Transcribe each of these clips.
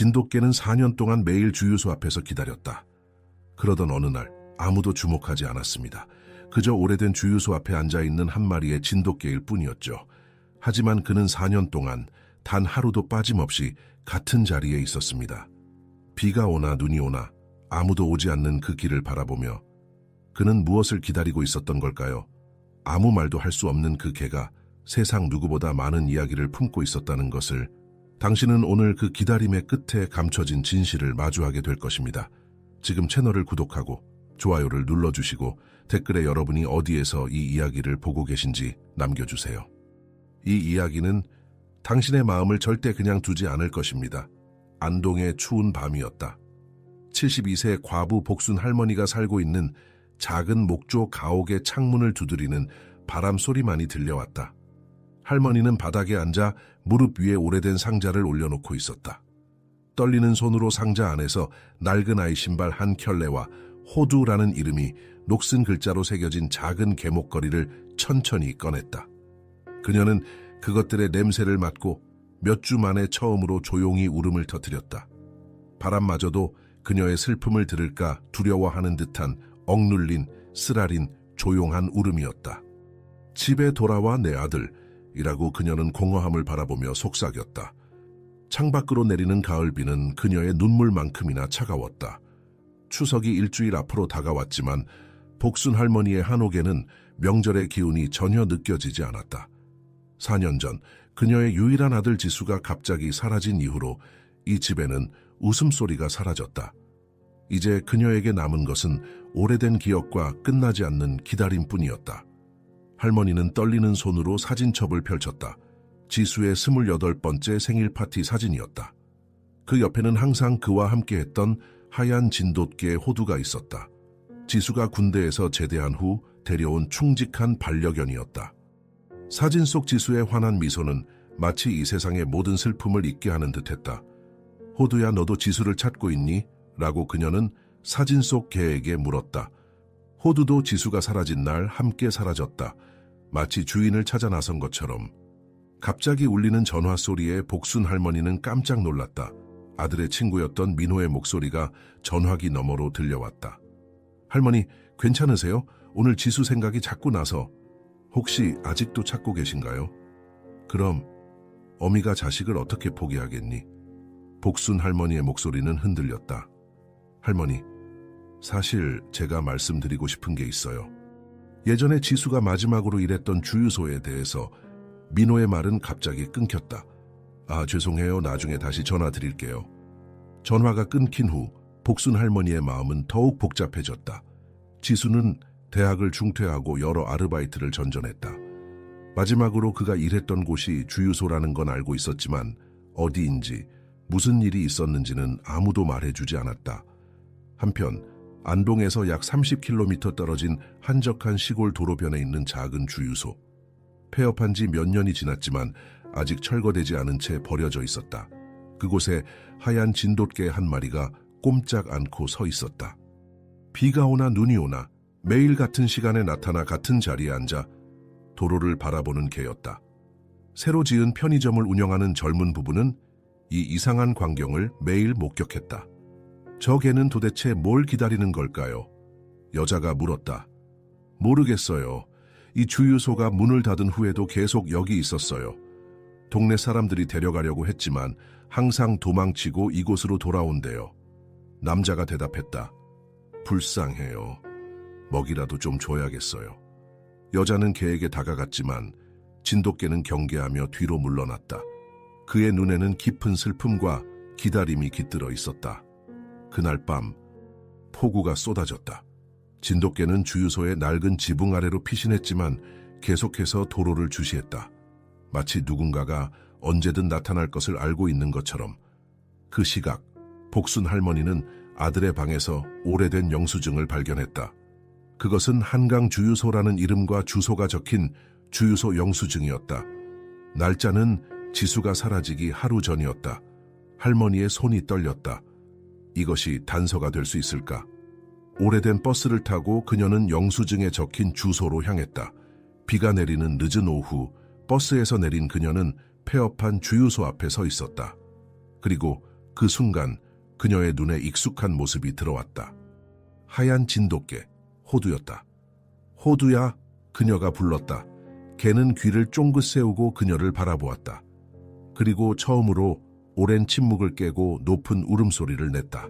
진돗개는 4년 동안 매일 주유소 앞에서 기다렸다. 그러던 어느 날 아무도 주목하지 않았습니다. 그저 오래된 주유소 앞에 앉아있는 한 마리의 진돗개일 뿐이었죠. 하지만 그는 4년 동안 단 하루도 빠짐없이 같은 자리에 있었습니다. 비가 오나 눈이 오나 아무도 오지 않는 그 길을 바라보며 그는 무엇을 기다리고 있었던 걸까요? 아무 말도 할 수 없는 그 개가 세상 누구보다 많은 이야기를 품고 있었다는 것을 당신은 오늘 그 기다림의 끝에 감춰진 진실을 마주하게 될 것입니다. 지금 채널을 구독하고 좋아요를 눌러주시고 댓글에 여러분이 어디에서 이 이야기를 보고 계신지 남겨주세요. 이 이야기는 당신의 마음을 절대 그냥 두지 않을 것입니다. 안동의 추운 밤이었다. 72세 과부 복순 할머니가 살고 있는 작은 목조 가옥의 창문을 두드리는 바람 소리만이 들려왔다. 할머니는 바닥에 앉아 무릎 위에 오래된 상자를 올려놓고 있었다. 떨리는 손으로 상자 안에서 낡은 아이 신발 한 켤레와 호두라는 이름이 녹슨 글자로 새겨진 작은 개목걸이를 천천히 꺼냈다. 그녀는 그것들의 냄새를 맡고 몇 주 만에 처음으로 조용히 울음을 터뜨렸다. 바람마저도 그녀의 슬픔을 들을까 두려워하는 듯한 억눌린, 쓰라린, 조용한 울음이었다. 집에 돌아와 내 아들이라고 그녀는 공허함을 바라보며 속삭였다. 창밖으로 내리는 가을비는 그녀의 눈물만큼이나 차가웠다. 추석이 일주일 앞으로 다가왔지만 복순 할머니의 한옥에는 명절의 기운이 전혀 느껴지지 않았다. 4년 전 그녀의 유일한 아들 지수가 갑자기 사라진 이후로 이 집에는 웃음소리가 사라졌다. 이제 그녀에게 남은 것은 오래된 기억과 끝나지 않는 기다림뿐이었다. 할머니는 떨리는 손으로 사진첩을 펼쳤다. 지수의 28번째 생일 파티 사진이었다. 그 옆에는 항상 그와 함께했던 하얀 진돗개 호두가 있었다. 지수가 군대에서 제대한 후 데려온 충직한 반려견이었다. 사진 속 지수의 환한 미소는 마치 이 세상의 모든 슬픔을 잊게 하는 듯했다. 호두야, 너도 지수를 찾고 있니? 라고 그녀는 사진 속 개에게 물었다. 호두도 지수가 사라진 날 함께 사라졌다. 마치 주인을 찾아 나선 것처럼. 갑자기 울리는 전화 소리에 복순 할머니는 깜짝 놀랐다. 아들의 친구였던 민호의 목소리가 전화기 너머로 들려왔다. 할머니, 괜찮으세요? 오늘 지수 생각이 자꾸 나서. 혹시 아직도 찾고 계신가요? 그럼 어미가 자식을 어떻게 포기하겠니? 복순 할머니의 목소리는 흔들렸다. 할머니, 사실 제가 말씀드리고 싶은 게 있어요. 예전에 지수가 마지막으로 일했던 주유소에 대해서. 민호의 말은 갑자기 끊겼다. 아, 죄송해요. 나중에 다시 전화 드릴게요. 전화가 끊긴 후 복순 할머니의 마음은 더욱 복잡해졌다. 지수는 대학을 중퇴하고 여러 아르바이트를 전전했다. 마지막으로 그가 일했던 곳이 주유소라는 건 알고 있었지만 어디인지 무슨 일이 있었는지는 아무도 말해주지 않았다. 한편 안동에서 약 30km 떨어진 한적한 시골 도로변에 있는 작은 주유소. 폐업한 지 몇 년이 지났지만 아직 철거되지 않은 채 버려져 있었다. 그곳에 하얀 진돗개 한 마리가 꼼짝 않고 서 있었다. 비가 오나 눈이 오나 매일 같은 시간에 나타나 같은 자리에 앉아 도로를 바라보는 개였다. 새로 지은 편의점을 운영하는 젊은 부부는 이 이상한 광경을 매일 목격했다. 저 개는 도대체 뭘 기다리는 걸까요? 여자가 물었다. 모르겠어요. 이 주유소가 문을 닫은 후에도 계속 여기 있었어요. 동네 사람들이 데려가려고 했지만 항상 도망치고 이곳으로 돌아온대요. 남자가 대답했다. 불쌍해요. 먹이라도 좀 줘야겠어요. 여자는 개에게 다가갔지만 진돗개는 경계하며 뒤로 물러났다. 그의 눈에는 깊은 슬픔과 기다림이 깃들어 있었다. 그날 밤 폭우가 쏟아졌다. 진돗개는 주유소의 낡은 지붕 아래로 피신했지만 계속해서 도로를 주시했다. 마치 누군가가 언제든 나타날 것을 알고 있는 것처럼. 그 시각 복순 할머니는 아들의 방에서 오래된 영수증을 발견했다. 그것은 한강 주유소라는 이름과 주소가 적힌 주유소 영수증이었다. 날짜는 지수가 사라지기 하루 전이었다. 할머니의 손이 떨렸다. 이것이 단서가 될 수 있을까? 오래된 버스를 타고 그녀는 영수증에 적힌 주소로 향했다. 비가 내리는 늦은 오후, 버스에서 내린 그녀는 폐업한 주유소 앞에 서 있었다. 그리고 그 순간 그녀의 눈에 익숙한 모습이 들어왔다. 하얀 진돗개, 호두였다. 호두야, 그녀가 불렀다. 개는 귀를 쫑긋 세우고 그녀를 바라보았다. 그리고 처음으로 오랜 침묵을 깨고 높은 울음소리를 냈다.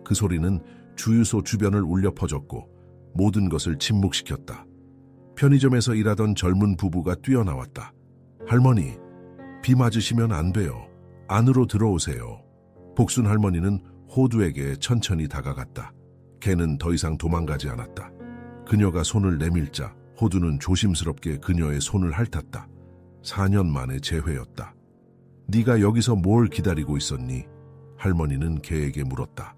그 소리는 주유소 주변을 울려 퍼졌고 모든 것을 침묵시켰다. 편의점에서 일하던 젊은 부부가 뛰어나왔다. 할머니, 비 맞으시면 안 돼요. 안으로 들어오세요. 복순 할머니는 호두에게 천천히 다가갔다. 개는 더 이상 도망가지 않았다. 그녀가 손을 내밀자 호두는 조심스럽게 그녀의 손을 핥았다. 4년 만에 재회였다. 네가 여기서 뭘 기다리고 있었니? 할머니는 개에게 물었다.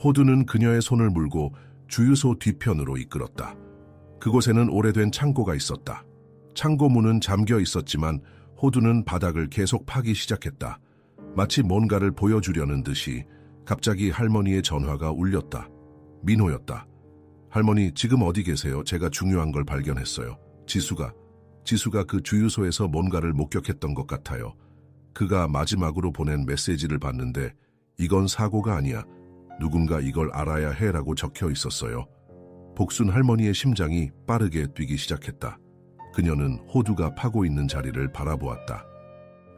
호두는 그녀의 손을 물고 주유소 뒤편으로 이끌었다. 그곳에는 오래된 창고가 있었다. 창고 문은 잠겨 있었지만 호두는 바닥을 계속 파기 시작했다. 마치 뭔가를 보여주려는 듯이 갑자기 할머니의 전화가 울렸다. 민호였다. 할머니, 지금 어디 계세요? 제가 중요한 걸 발견했어요. 지수가 그 주유소에서 뭔가를 목격했던 것 같아요. 그가 마지막으로 보낸 메시지를 봤는데 이건 사고가 아니야. 누군가 이걸 알아야 해라고 적혀 있었어요. 복순 할머니의 심장이 빠르게 뛰기 시작했다. 그녀는 호두가 파고 있는 자리를 바라보았다.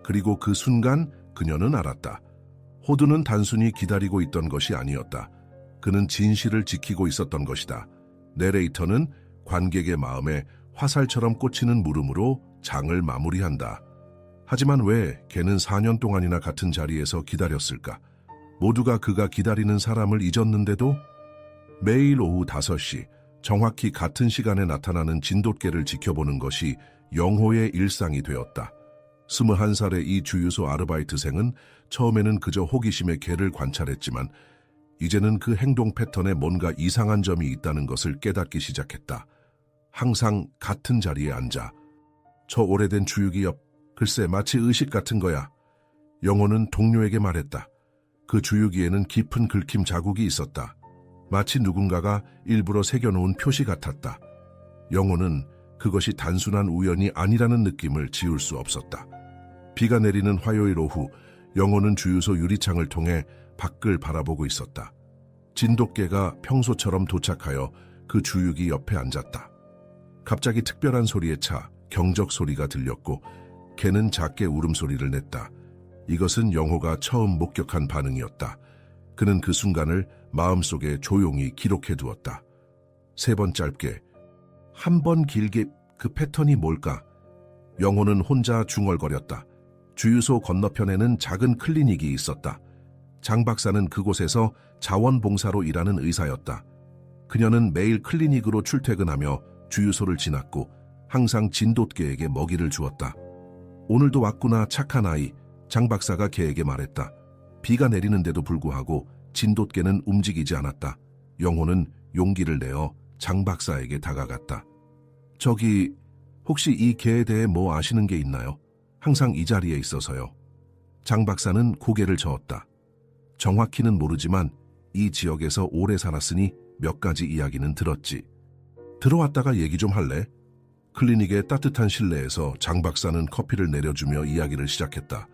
그리고 그 순간 그녀는 알았다. 호두는 단순히 기다리고 있던 것이 아니었다. 그는 진실을 지키고 있었던 것이다. 내레이터는 관객의 마음에 화살처럼 꽂히는 물음으로 장을 마무리한다. 하지만 왜 걔는 4년 동안이나 같은 자리에서 기다렸을까? 모두가 그가 기다리는 사람을 잊었는데도 매일 오후 5시 정확히 같은 시간에 나타나는 진돗개를 지켜보는 것이 영호의 일상이 되었다. 21살의 이 주유소 아르바이트생은 처음에는 그저 호기심에 개를 관찰했지만 이제는 그 행동 패턴에 뭔가 이상한 점이 있다는 것을 깨닫기 시작했다. 항상 같은 자리에 앉아. 저 오래된 주유기 옆, 글쎄 마치 의식 같은 거야. 영호는 동료에게 말했다. 그 주유기에는 깊은 긁힘 자국이 있었다. 마치 누군가가 일부러 새겨놓은 표시 같았다. 영호는 그것이 단순한 우연이 아니라는 느낌을 지울 수 없었다. 비가 내리는 화요일 오후, 영호는 주유소 유리창을 통해 밖을 바라보고 있었다. 진돗개가 평소처럼 도착하여 그 주유기 옆에 앉았다. 갑자기 특별한 소리에 차 경적 소리가 들렸고 개는 작게 울음소리를 냈다. 이것은 영호가 처음 목격한 반응이었다. 그는 그 순간을 마음속에 조용히 기록해 두었다. 3번 짧게, 한 번 길게. 그 패턴이 뭘까? 영호는 혼자 중얼거렸다. 주유소 건너편에는 작은 클리닉이 있었다. 장 박사는 그곳에서 자원봉사로 일하는 의사였다. 그녀는 매일 클리닉으로 출퇴근하며 주유소를 지났고 항상 진돗개에게 먹이를 주었다. 오늘도 왔구나, 착한 아이. 장 박사가 개에게 말했다. 비가 내리는데도 불구하고 진돗개는 움직이지 않았다. 영호는 용기를 내어 장 박사에게 다가갔다. 저기, 혹시 이 개에 대해 뭐 아시는 게 있나요? 항상 이 자리에 있어서요. 장 박사는 고개를 저었다. 정확히는 모르지만 이 지역에서 오래 살았으니 몇 가지 이야기는 들었지. 들어왔다가 얘기 좀 할래? 클리닉의 따뜻한 실내에서 장 박사는 커피를 내려주며 이야기를 시작했다.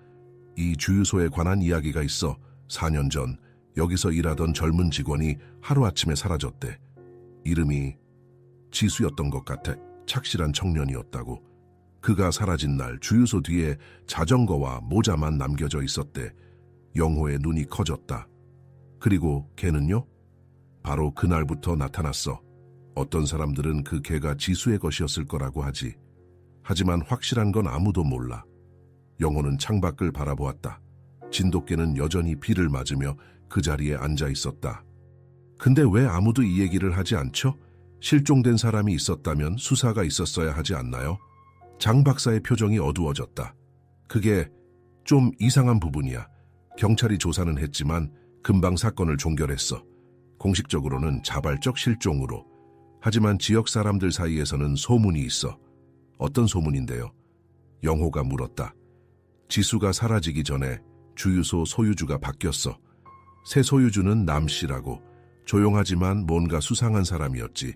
이 주유소에 관한 이야기가 있어 4년 전 여기서 일하던 젊은 직원이 하루아침에 사라졌대. 이름이 지수였던 것 같아. 착실한 청년이었다고. 그가 사라진 날 주유소 뒤에 자전거와 모자만 남겨져 있었대. 영호의 눈이 커졌다. 그리고 걔는요? 바로 그날부터 나타났어. 어떤 사람들은 그 개가 지수의 것이었을 거라고 하지. 하지만 확실한 건 아무도 몰라. 영호는 창밖을 바라보았다. 진돗개는 여전히 비를 맞으며 그 자리에 앉아 있었다. 근데 왜 아무도 이 얘기를 하지 않죠? 실종된 사람이 있었다면 수사가 있었어야 하지 않나요? 장 박사의 표정이 어두워졌다. 그게 좀 이상한 부분이야. 경찰이 조사는 했지만 금방 사건을 종결했어. 공식적으로는 자발적 실종으로. 하지만 지역 사람들 사이에서는 소문이 있어. 어떤 소문인데요? 영호가 물었다. 지수가 사라지기 전에 주유소 소유주가 바뀌었어. 새 소유주는 남 씨라고. 조용하지만 뭔가 수상한 사람이었지.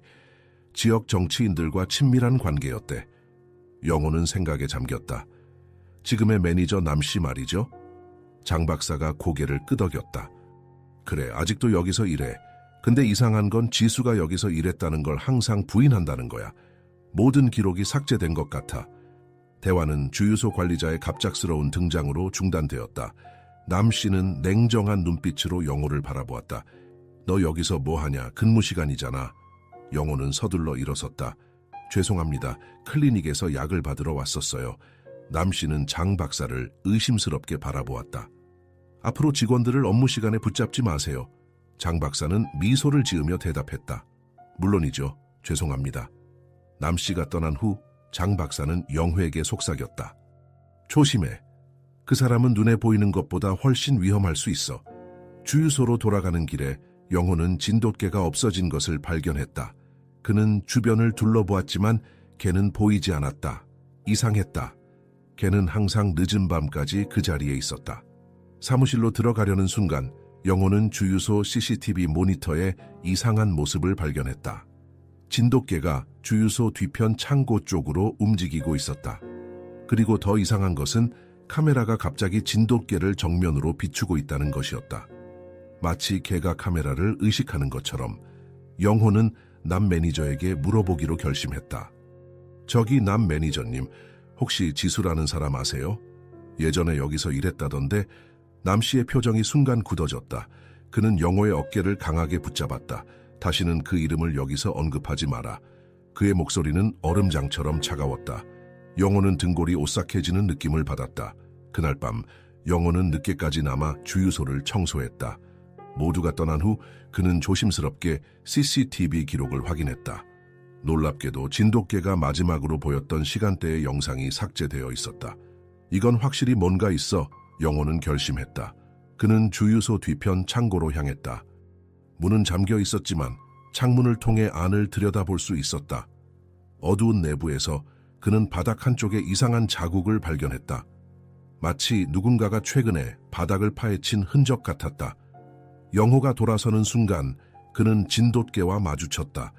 지역 정치인들과 친밀한 관계였대. 영호는 생각에 잠겼다. 지금의 매니저 남 씨 말이죠? 장 박사가 고개를 끄덕였다. 그래, 아직도 여기서 일해. 근데 이상한 건 지수가 여기서 일했다는 걸 항상 부인한다는 거야. 모든 기록이 삭제된 것 같아. 대화는 주유소 관리자의 갑작스러운 등장으로 중단되었다. 남 씨는 냉정한 눈빛으로 영호를 바라보았다. 너 여기서 뭐하냐? 근무 시간이잖아. 영호는 서둘러 일어섰다. 죄송합니다. 클리닉에서 약을 받으러 왔었어요. 남 씨는 장 박사를 의심스럽게 바라보았다. 앞으로 직원들을 업무 시간에 붙잡지 마세요. 장 박사는 미소를 지으며 대답했다. 물론이죠. 죄송합니다. 남 씨가 떠난 후 장 박사는 영호에게 속삭였다. 조심해. 그 사람은 눈에 보이는 것보다 훨씬 위험할 수 있어. 주유소로 돌아가는 길에 영호는 진돗개가 없어진 것을 발견했다. 그는 주변을 둘러보았지만 개는 보이지 않았다. 이상했다. 개는 항상 늦은 밤까지 그 자리에 있었다. 사무실로 들어가려는 순간 영호는 주유소 CCTV 모니터에 이상한 모습을 발견했다. 진돗개가 주유소 뒤편 창고 쪽으로 움직이고 있었다. 그리고 더 이상한 것은 카메라가 갑자기 진돗개를 정면으로 비추고 있다는 것이었다. 마치 개가 카메라를 의식하는 것처럼 영호는 남 매니저에게 물어보기로 결심했다. 저기 남 매니저님, 혹시 지수라는 사람 아세요? 예전에 여기서 일했다던데. 남 씨의 표정이 순간 굳어졌다. 그는 영호의 어깨를 강하게 붙잡았다. 다시는 그 이름을 여기서 언급하지 마라. 그의 목소리는 얼음장처럼 차가웠다. 영호는 등골이 오싹해지는 느낌을 받았다. 그날 밤 영호는 늦게까지 남아 주유소를 청소했다. 모두가 떠난 후 그는 조심스럽게 CCTV 기록을 확인했다. 놀랍게도 진돗개가 마지막으로 보였던 시간대의 영상이 삭제되어 있었다. 이건 확실히 뭔가 있어. 영호는 결심했다. 그는 주유소 뒤편 창고로 향했다. 문은 잠겨 있었지만 창문을 통해 안을 들여다볼 수 있었다. 어두운 내부에서 그는 바닥 한쪽에 이상한 자국을 발견했다. 마치 누군가가 최근에 바닥을 파헤친 흔적 같았다. 영호가 돌아서는 순간 그는 진돗개와 마주쳤다.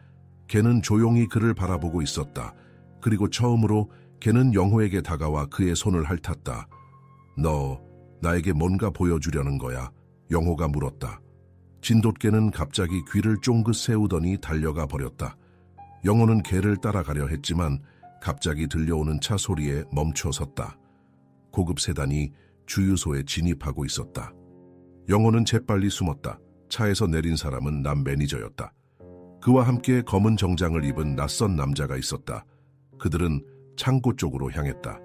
개는 조용히 그를 바라보고 있었다. 그리고 처음으로 개는 영호에게 다가와 그의 손을 핥았다. 너 나에게 뭔가 보여주려는 거야? 영호가 물었다. 진돗개는 갑자기 귀를 쫑긋 세우더니 달려가 버렸다. 영호는 개를 따라가려 했지만 갑자기 들려오는 차 소리에 멈춰 섰다. 고급 세단이 주유소에 진입하고 있었다. 영호는 재빨리 숨었다. 차에서 내린 사람은 남 매니저였다. 그와 함께 검은 정장을 입은 낯선 남자가 있었다. 그들은 창고 쪽으로 향했다.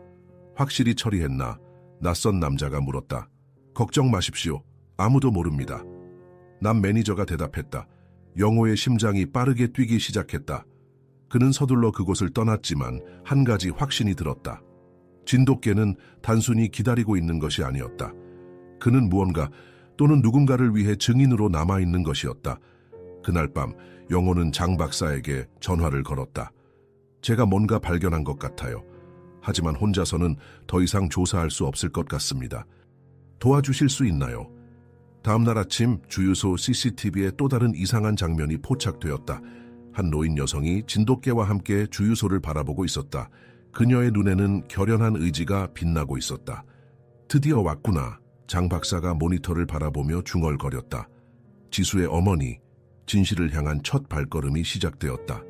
확실히 처리했나? 낯선 남자가 물었다. 걱정 마십시오. 아무도 모릅니다. 남 매니저가 대답했다. 영호의 심장이 빠르게 뛰기 시작했다. 그는 서둘러 그곳을 떠났지만 한 가지 확신이 들었다. 진돗개는 단순히 기다리고 있는 것이 아니었다. 그는 무언가 또는 누군가를 위해 증인으로 남아있는 것이었다. 그날 밤 영호는 장 박사에게 전화를 걸었다. 제가 뭔가 발견한 것 같아요. 하지만 혼자서는 더 이상 조사할 수 없을 것 같습니다. 도와주실 수 있나요? 다음 날 아침 주유소 CCTV에 또 다른 이상한 장면이 포착되었다. 한 노인 여성이 진돗개와 함께 주유소를 바라보고 있었다. 그녀의 눈에는 결연한 의지가 빛나고 있었다. 드디어 왔구나. 장 박사가 모니터를 바라보며 중얼거렸다. 지수의 어머니, 진실을 향한 첫 발걸음이 시작되었다.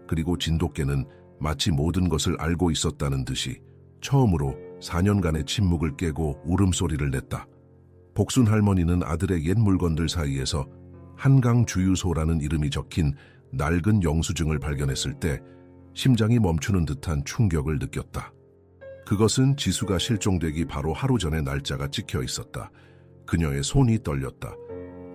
그리고 진돗개는 마치 모든 것을 알고 있었다는 듯이 처음으로 4년간의 침묵을 깨고 울음소리를 냈다. 복순 할머니는 아들의 옛 물건들 사이에서 한강 주유소라는 이름이 적힌 낡은 영수증을 발견했을 때 심장이 멈추는 듯한 충격을 느꼈다. 그것은 지수가 실종되기 바로 하루 전의 날짜가 찍혀 있었다. 그녀의 손이 떨렸다.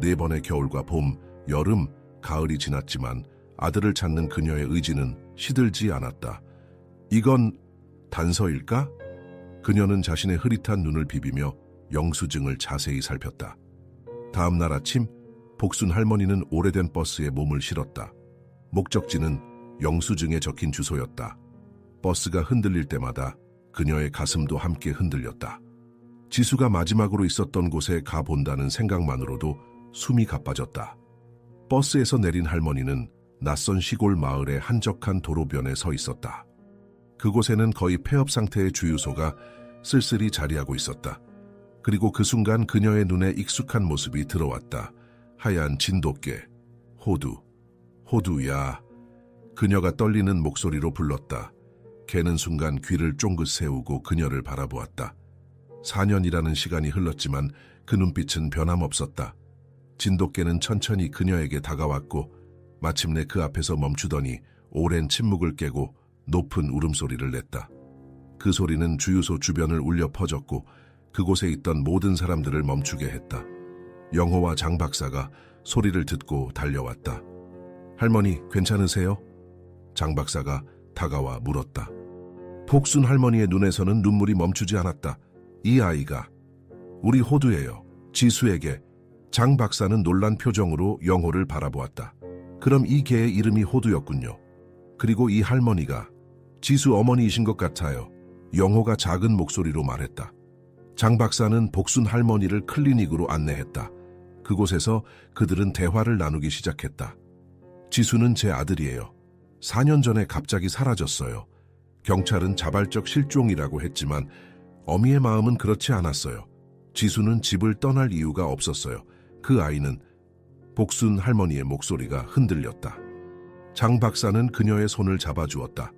4번의 겨울과 봄, 여름, 가을이 지났지만 아들을 찾는 그녀의 의지는 시들지 않았다. 이건 단서일까? 그녀는 자신의 흐릿한 눈을 비비며 영수증을 자세히 살폈다. 다음 날 아침 복순 할머니는 오래된 버스에 몸을 실었다. 목적지는 영수증에 적힌 주소였다. 버스가 흔들릴 때마다 그녀의 가슴도 함께 흔들렸다. 지수가 마지막으로 있었던 곳에 가본다는 생각만으로도 숨이 가빠졌다. 버스에서 내린 할머니는 낯선 시골 마을의 한적한 도로변에 서 있었다. 그곳에는 거의 폐업 상태의 주유소가 쓸쓸히 자리하고 있었다. 그리고 그 순간 그녀의 눈에 익숙한 모습이 들어왔다. 하얀 진돗개. 호두. 호두야. 그녀가 떨리는 목소리로 불렀다. 개는 순간 귀를 쫑긋 세우고 그녀를 바라보았다. 4년이라는 시간이 흘렀지만 그 눈빛은 변함없었다. 진돗개는 천천히 그녀에게 다가왔고 마침내 그 앞에서 멈추더니 오랜 침묵을 깨고 높은 울음소리를 냈다. 그 소리는 주유소 주변을 울려 퍼졌고 그곳에 있던 모든 사람들을 멈추게 했다. 영호와 장 박사가 소리를 듣고 달려왔다. 할머니, 괜찮으세요? 장 박사가 다가와 물었다. 복순 할머니의 눈에서는 눈물이 멈추지 않았다. 이 아이가 우리 호두예요. 지수에게. 장 박사는 놀란 표정으로 영호를 바라보았다. 그럼 이 개의 이름이 호두였군요. 그리고 이 할머니가 지수 어머니이신 것 같아요. 영호가 작은 목소리로 말했다. 장 박사는 복순 할머니를 클리닉으로 안내했다. 그곳에서 그들은 대화를 나누기 시작했다. 지수는 제 아들이에요. 4년 전에 갑자기 사라졌어요. 경찰은 자발적 실종이라고 했지만 어미의 마음은 그렇지 않았어요. 지수는 집을 떠날 이유가 없었어요. 그 아이는 복순 할머니의 목소리가 흔들렸다. 장 박사는 그녀의 손을 잡아주었다.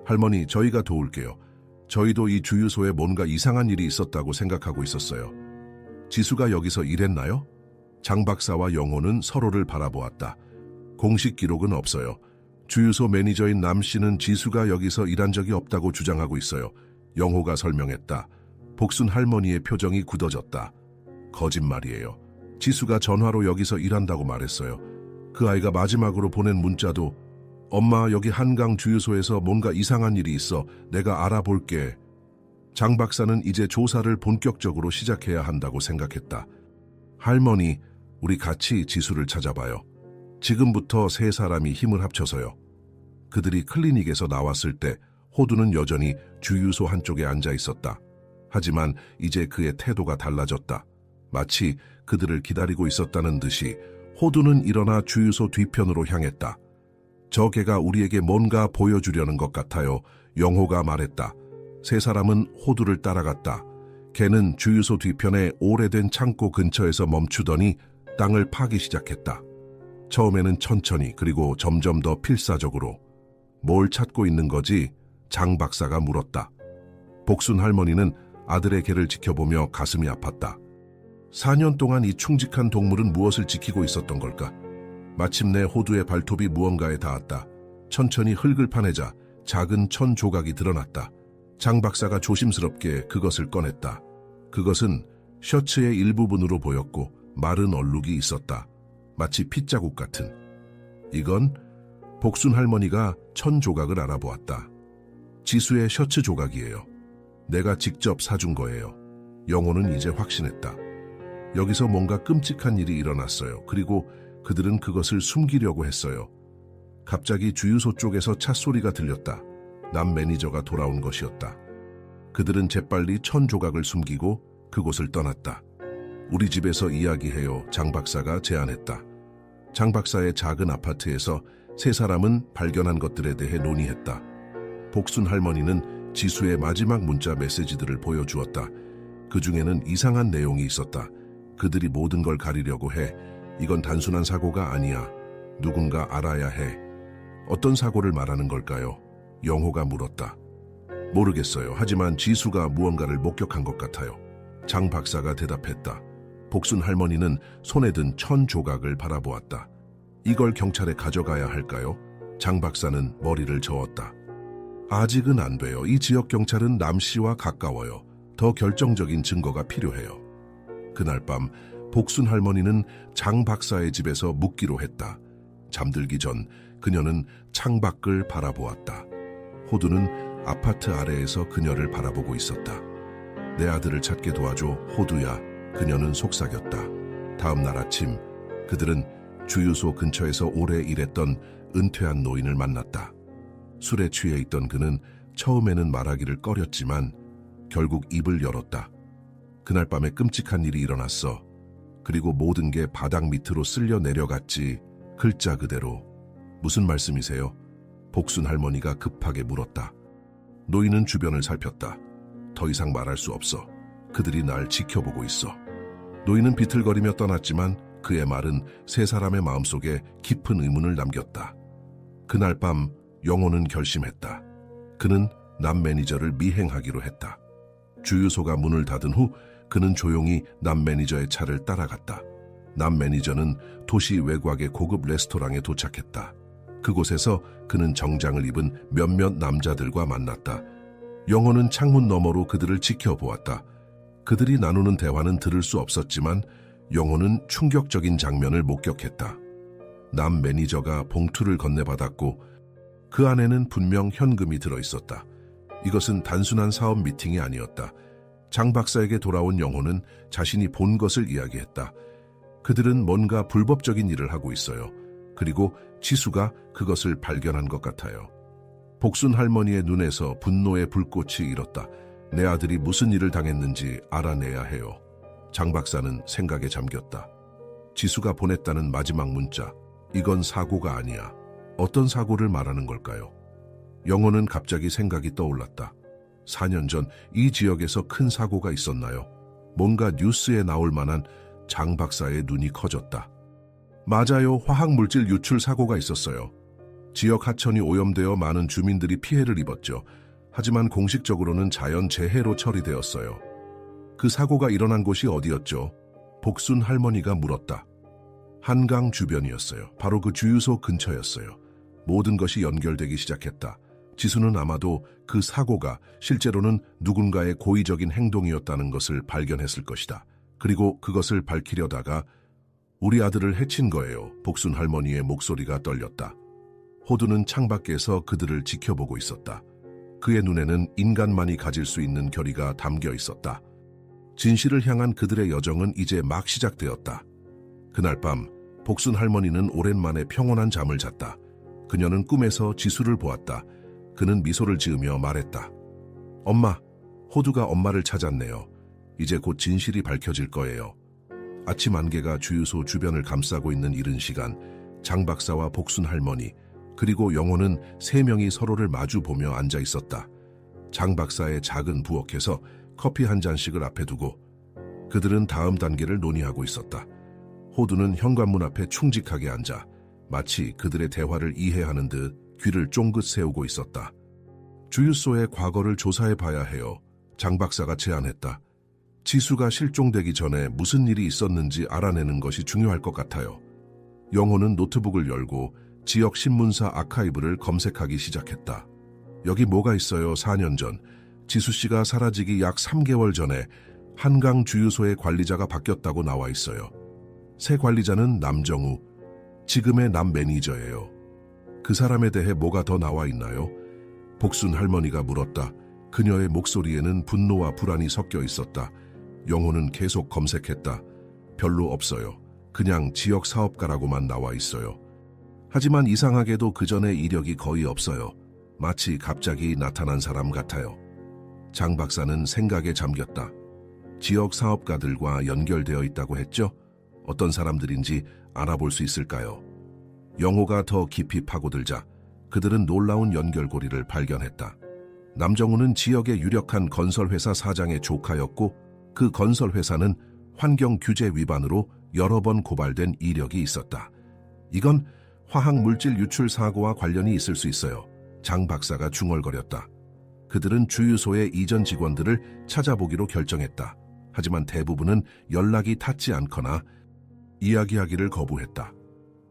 할머니, 저희가 도울게요. 저희도 이 주유소에 뭔가 이상한 일이 있었다고 생각하고 있었어요. 지수가 여기서 일했나요? 장 박사와 영호는 서로를 바라보았다. 공식 기록은 없어요. 주유소 매니저인 남 씨는 지수가 여기서 일한 적이 없다고 주장하고 있어요. 영호가 설명했다. 복순 할머니의 표정이 굳어졌다. 거짓말이에요. 지수가 전화로 여기서 일한다고 말했어요. 그 아이가 마지막으로 보낸 문자도 엄마, 여기 한강 주유소에서 뭔가 이상한 일이 있어. 내가 알아볼게. 장 박사는 이제 조사를 본격적으로 시작해야 한다고 생각했다. 할머니, 우리 같이 지수를 찾아봐요. 지금부터 세 사람이 힘을 합쳐서요. 그들이 클리닉에서 나왔을 때 호두는 여전히 주유소 한쪽에 앉아 있었다. 하지만 이제 그의 태도가 달라졌다. 마치 그들을 기다리고 있었다는 듯이 호두는 일어나 주유소 뒤편으로 향했다. 저 개가 우리에게 뭔가 보여주려는 것 같아요. 영호가 말했다. 세 사람은 호두를 따라갔다. 개는 주유소 뒤편의 오래된 창고 근처에서 멈추더니 땅을 파기 시작했다. 처음에는 천천히 그리고 점점 더 필사적으로. 뭘 찾고 있는 거지? 장 박사가 물었다. 복순 할머니는 아들의 개를 지켜보며 가슴이 아팠다. 4년 동안 이 충직한 동물은 무엇을 지키고 있었던 걸까? 마침내 호두의 발톱이 무언가에 닿았다. 천천히 흙을 파내자 작은 천 조각이 드러났다. 장 박사가 조심스럽게 그것을 꺼냈다. 그것은 셔츠의 일부분으로 보였고 마른 얼룩이 있었다. 마치 핏자국 같은. 이건 복순 할머니가 천 조각을 알아보았다. 지수의 셔츠 조각이에요. 내가 직접 사준 거예요. 영호는 이제 확신했다. 여기서 뭔가 끔찍한 일이 일어났어요. 그리고 그들은 그것을 숨기려고 했어요. 갑자기 주유소 쪽에서 찻소리가 들렸다. 남 매니저가 돌아온 것이었다. 그들은 재빨리 천 조각을 숨기고 그곳을 떠났다. 우리 집에서 이야기해요. 장 박사가 제안했다. 장 박사의 작은 아파트에서 세 사람은 발견한 것들에 대해 논의했다. 복순 할머니는 지수의 마지막 문자 메시지들을 보여주었다. 그 중에는 이상한 내용이 있었다. 그들이 모든 걸 가리려고 해. 이건 단순한 사고가 아니야. 누군가 알아야 해. 어떤 사고를 말하는 걸까요? 영호가 물었다. 모르겠어요. 하지만 지수가 무언가를 목격한 것 같아요. 장 박사가 대답했다. 복순 할머니는 손에 든 천 조각을 바라보았다. 이걸 경찰에 가져가야 할까요? 장 박사는 머리를 저었다. 아직은 안 돼요. 이 지역 경찰은 남 씨와 가까워요. 더 결정적인 증거가 필요해요. 그날 밤 복순 할머니는 장 박사의 집에서 묵기로 했다. 잠들기 전 그녀는 창밖을 바라보았다. 호두는 아파트 아래에서 그녀를 바라보고 있었다. 내 아들을 찾게 도와줘, 호두야. 그녀는 속삭였다. 다음 날 아침 그들은 주유소 근처에서 오래 일했던 은퇴한 노인을 만났다. 술에 취해 있던 그는 처음에는 말하기를 꺼렸지만 결국 입을 열었다. 그날 밤에 끔찍한 일이 일어났어. 그리고 모든 게 바닥 밑으로 쓸려 내려갔지. 글자 그대로. 무슨 말씀이세요? 복순 할머니가 급하게 물었다. 노인은 주변을 살폈다. 더 이상 말할 수 없어. 그들이 날 지켜보고 있어. 노인은 비틀거리며 떠났지만 그의 말은 세 사람의 마음속에 깊은 의문을 남겼다. 그날 밤 영호는 결심했다. 그는 남 매니저를 미행하기로 했다. 주유소가 문을 닫은 후 그는 조용히 남 매니저의 차를 따라갔다. 남 매니저는 도시 외곽의 고급 레스토랑에 도착했다. 그곳에서 그는 정장을 입은 몇몇 남자들과 만났다. 영호는 창문 너머로 그들을 지켜보았다. 그들이 나누는 대화는 들을 수 없었지만 영호는 충격적인 장면을 목격했다. 남 매니저가 봉투를 건네받았고 그 안에는 분명 현금이 들어있었다. 이것은 단순한 사업 미팅이 아니었다. 장 박사에게 돌아온 영호는 자신이 본 것을 이야기했다. 그들은 뭔가 불법적인 일을 하고 있어요. 그리고 지수가 그것을 발견한 것 같아요. 복순 할머니의 눈에서 분노의 불꽃이 일었다. 내 아들이 무슨 일을 당했는지 알아내야 해요. 장 박사는 생각에 잠겼다. 지수가 보냈다는 마지막 문자. 이건 사고가 아니야. 어떤 사고를 말하는 걸까요? 영호는 갑자기 생각이 떠올랐다. 4년 전 이 지역에서 큰 사고가 있었나요? 뭔가 뉴스에 나올 만한. 장 박사의 눈이 커졌다. 맞아요. 화학물질 유출 사고가 있었어요. 지역 하천이 오염되어 많은 주민들이 피해를 입었죠. 하지만 공식적으로는 자연재해로 처리되었어요. 그 사고가 일어난 곳이 어디였죠? 복순 할머니가 물었다. 한강 주변이었어요. 바로 그 주유소 근처였어요. 모든 것이 연결되기 시작했다. 지수는 아마도 그 사고가 실제로는 누군가의 고의적인 행동이었다는 것을 발견했을 것이다. 그리고 그것을 밝히려다가 우리 아들을 해친 거예요. 복순 할머니의 목소리가 떨렸다. 호두는 창밖에서 그들을 지켜보고 있었다. 그의 눈에는 인간만이 가질 수 있는 결의가 담겨 있었다. 진실을 향한 그들의 여정은 이제 막 시작되었다. 그날 밤 복순 할머니는 오랜만에 평온한 잠을 잤다. 그녀는 꿈에서 지수를 보았다. 그는 미소를 지으며 말했다. 엄마, 호두가 엄마를 찾았네요. 이제 곧 진실이 밝혀질 거예요. 아침 안개가 주유소 주변을 감싸고 있는 이른 시간, 장 박사와 복순 할머니, 그리고 영호는 세 명이 서로를 마주보며 앉아 있었다. 장 박사의 작은 부엌에서 커피 한 잔씩을 앞에 두고 그들은 다음 단계를 논의하고 있었다. 호두는 현관문 앞에 충직하게 앉아 마치 그들의 대화를 이해하는 듯 귀를 쫑긋 세우고 있었다. 주유소의 과거를 조사해 봐야 해요. 장 박사가 제안했다. 지수가 실종되기 전에 무슨 일이 있었는지 알아내는 것이 중요할 것 같아요. 영호는 노트북을 열고 지역 신문사 아카이브를 검색하기 시작했다. 여기 뭐가 있어요? 4년 전 지수 씨가 사라지기 약 3개월 전에 한강 주유소의 관리자가 바뀌었다고 나와 있어요. 새 관리자는 남정우, 지금의 남 매니저예요. 그 사람에 대해 뭐가 더 나와 있나요? 복순 할머니가 물었다. 그녀의 목소리에는 분노와 불안이 섞여 있었다. 영호는 계속 검색했다. 별로 없어요. 그냥 지역 사업가라고만 나와 있어요. 하지만 이상하게도 그 전에 이력이 거의 없어요. 마치 갑자기 나타난 사람 같아요. 장 박사는 생각에 잠겼다. 지역 사업가들과 연결되어 있다고 했죠? 어떤 사람들인지 알아볼 수 있을까요? 영호가 더 깊이 파고들자 그들은 놀라운 연결고리를 발견했다. 남정우는 지역의 유력한 건설회사 사장의 조카였고 그 건설회사는 환경규제 위반으로 여러 번 고발된 이력이 있었다. 이건 화학물질 유출 사고와 관련이 있을 수 있어요. 장 박사가 중얼거렸다. 그들은 주유소의 이전 직원들을 찾아보기로 결정했다. 하지만 대부분은 연락이 닿지 않거나 이야기하기를 거부했다.